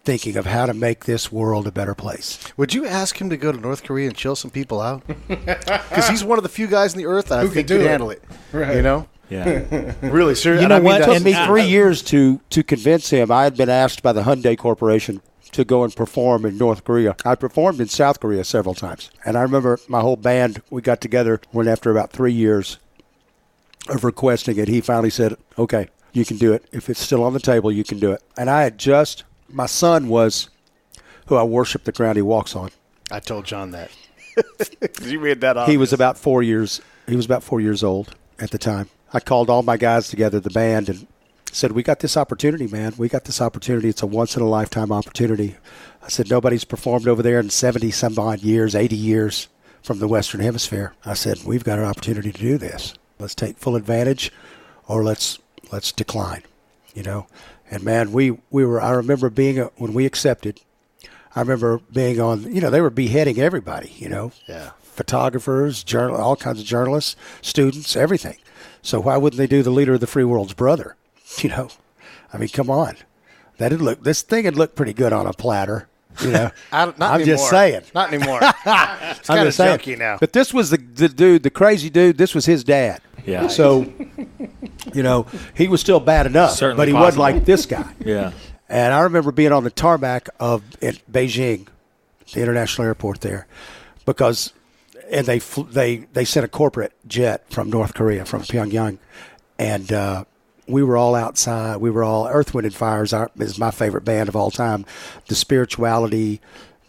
thinking of how to make this world a better place. Would you ask him to go to North Korea and chill some people out? Because he's one of the few guys in the earth that I think could handle it. Right. Yeah. Really, seriously. You know what? It took me 3 years to convince him. I had been asked by the Hyundai Corporation to go and perform in North Korea. I performed in South Korea several times. And I remember my whole band, we got together when after about 3 years of requesting it, he finally said, okay, you can do it. If it's still on the table, you can do it. And my son was who I worship the ground he walks on. I told John that. You read that off. He was about 4 years. He was about 4 years old at the time. I called all my guys together, the band, and said, we got this opportunity, man. We got this opportunity. It's a once-in-a-lifetime opportunity. I said, nobody's performed over there in 70-some-odd years, 80 years from the Western Hemisphere. I said, we've got an opportunity to do this. Let's take full advantage or let's decline, And, man, we were – I remember being – when we accepted, I remember being on – they were beheading everybody, Yeah. Photographers, all kinds of journalists, students, everything. So why wouldn't they do the leader of the free world's brother? I mean, come on. This thing had looked pretty good on a platter. Not I'm anymore. just saying. Not anymore. It's kind of junky now. But this was the dude, the crazy dude. This was his dad. Yeah. So, he was still bad enough, Certainly but he possible. wasn't like this guy. Yeah. And I remember being on the tarmac at Beijing, the international airport there, because they sent a corporate jet from North Korea, from Pyongyang, and we were all outside. We were all Earth, Wind, and Fire is my favorite band of all time. The spirituality,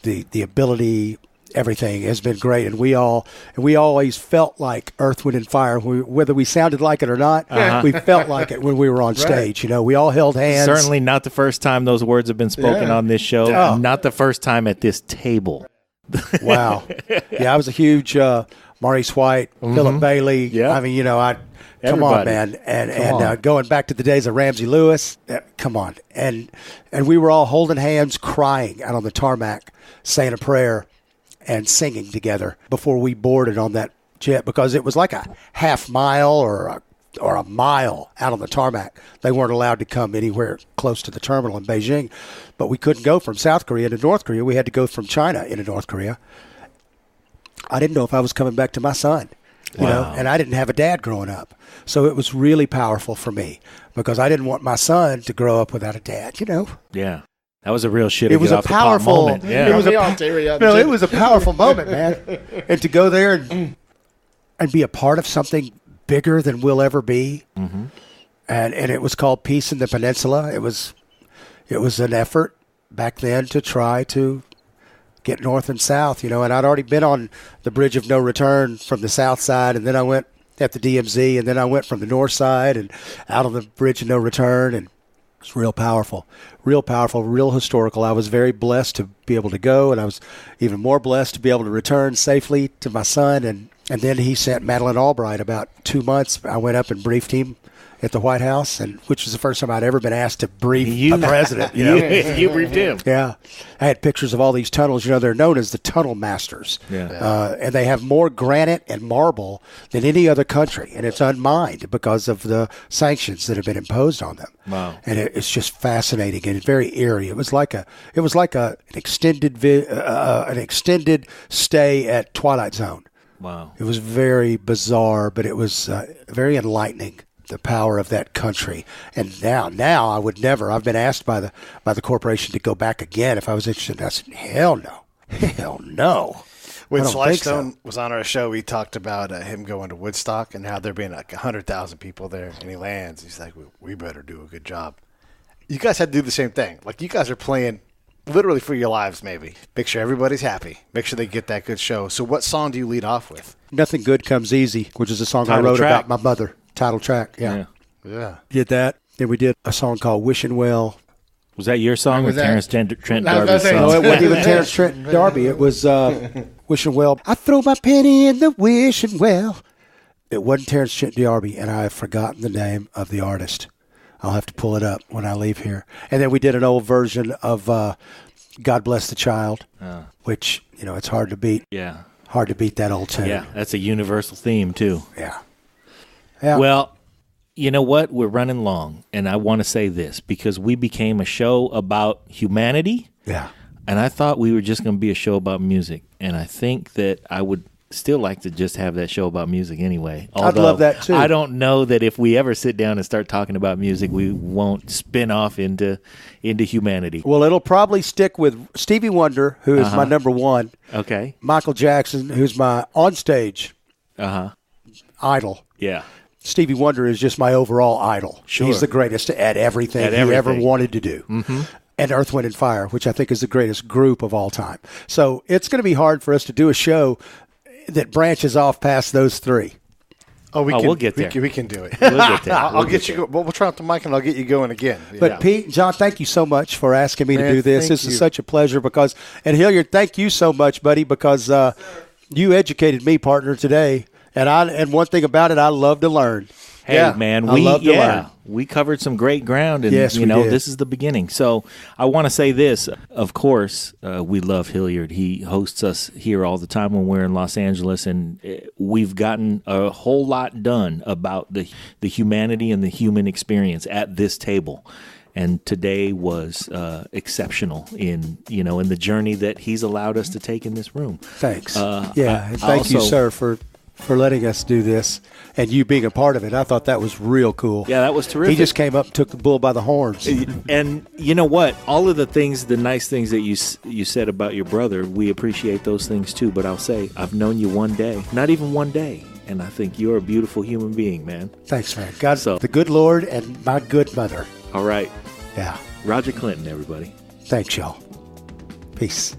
the ability, everything has been great, and we always felt like Earth, Wind, and Fire. Whether we sounded like it or not, we felt like it when we were on stage. You know, we all held hands. Certainly not the first time those words have been spoken on this show. Oh. Not the first time at this table. Wow. Yeah, I was a huge Maurice White, Philip Bailey. Yeah. I mean, you know, come on, man. And going back to the days of Ramsey Lewis, come on. And we were all holding hands, crying out on the tarmac, saying a prayer and singing together before we boarded on that jet, because it was like a half mile or a mile out on the tarmac. They weren't allowed to come anywhere close to the terminal in Beijing. But we couldn't go from South Korea to North Korea. We had to go from China into North Korea. I didn't know if I was coming back to my son, you know, and I didn't have a dad growing up. So it was really powerful for me because I didn't want my son to grow up without a dad, you know. Yeah. That was a real shit. It was a powerful moment. Yeah. It was a powerful moment, man. And to go there and be a part of something bigger than we'll ever be. Mm-hmm. And it was called Peace in the Peninsula. It was an effort back then to try to get north and south, you know, and I'd already been on the Bridge of No Return from the south side, and then I went at the DMZ, and then I went from the north side and out on the Bridge of No Return, and it's real powerful, real historical. I was very blessed to be able to go, and I was even more blessed to be able to return safely to my son, and then he sent Madeleine Albright about 2 months. I went up and briefed him at the White House, and which was the first time I'd ever been asked to brief a president. You know? You briefed him. Yeah. I had pictures of all these tunnels. You know, they're known as the tunnel masters. Yeah. And they have more granite and marble than any other country, and it's unmined because of the sanctions that have been imposed on them. Wow. And it's just fascinating and very eerie. It was like an extended stay at Twilight Zone. Wow. It was very bizarre, but it was very enlightening, the power of that country. And now I would never. I've been asked by the corporation to go back again if I was interested. And I said, hell no. When Sly Stone was on our show, we talked about him going to Woodstock and how there being like 100,000 people there, and he lands. He's like, we better do a good job. You guys had to do the same thing. Like, you guys are playing literally for your lives, maybe. Make sure everybody's happy. Make sure they get that good show. So what song do you lead off with? Nothing Good Comes Easy, which is a song I wrote about my mother. Title track, yeah. Did that. Then we did a song called Wishing Well. Was that your song or Terrence Trent D'Arby's song? No, it wasn't even Terrence Trent D'Arby. It was Wishing Well. I throw my penny in the wishing well. It wasn't Terrence Trent D'Arby, and I have forgotten the name of the artist. I'll have to pull it up when I leave here. And then we did an old version of God Bless the Child, which, you know, it's hard to beat. Yeah. Hard to beat that old tune. Yeah, that's a universal theme, too. Yeah. Well, you know what? We're running long, and I want to say this because we became a show about humanity. Yeah. And I thought we were just going to be a show about music, and I think that I would still like to just have that show about music anyway. I'd love that, too. I don't know that if we ever sit down and start talking about music, we won't spin off into humanity. Well, it'll probably stick with Stevie Wonder, who is my number one. Okay. Michael Jackson, who's my onstage idol. Yeah. Stevie Wonder is just my overall idol. Sure. He's the greatest at everything he ever wanted to do. Mm-hmm. And Earth, Wind, and Fire, which I think is the greatest group of all time. So it's going to be hard for us to do a show that branches off past those three. We'll get there. We can do it. We'll get there. I'll get you. We'll turn off the mic and I'll get you going again. But Pete and John, thank you so much for asking me to do this. This is such a pleasure because, and Hilliard, thank you so much, buddy, because you educated me, partner, today. And one thing about it, I love to learn. Hey, man, I love to learn. We covered some great ground, and yes, you know, this is the beginning. So I want to say this. Of course, we love Hilliard. He hosts us here all the time when we're in Los Angeles, and we've gotten a whole lot done about the humanity and the human experience at this table. And today was exceptional in the journey that he's allowed us to take in this room. Thanks. And thank you, sir, for letting us do this and you being a part of it. I thought that was real cool. Yeah, that was terrific. He just came up and took the bull by the horns. And you know what? All of the nice things that you said about your brother, we appreciate those things too. But I'll say, I've known you one day, not even one day. And I think you're a beautiful human being, man. Thanks, man. God, the good Lord and my good mother. All right. Yeah. Roger Clinton, everybody. Thanks, y'all. Peace.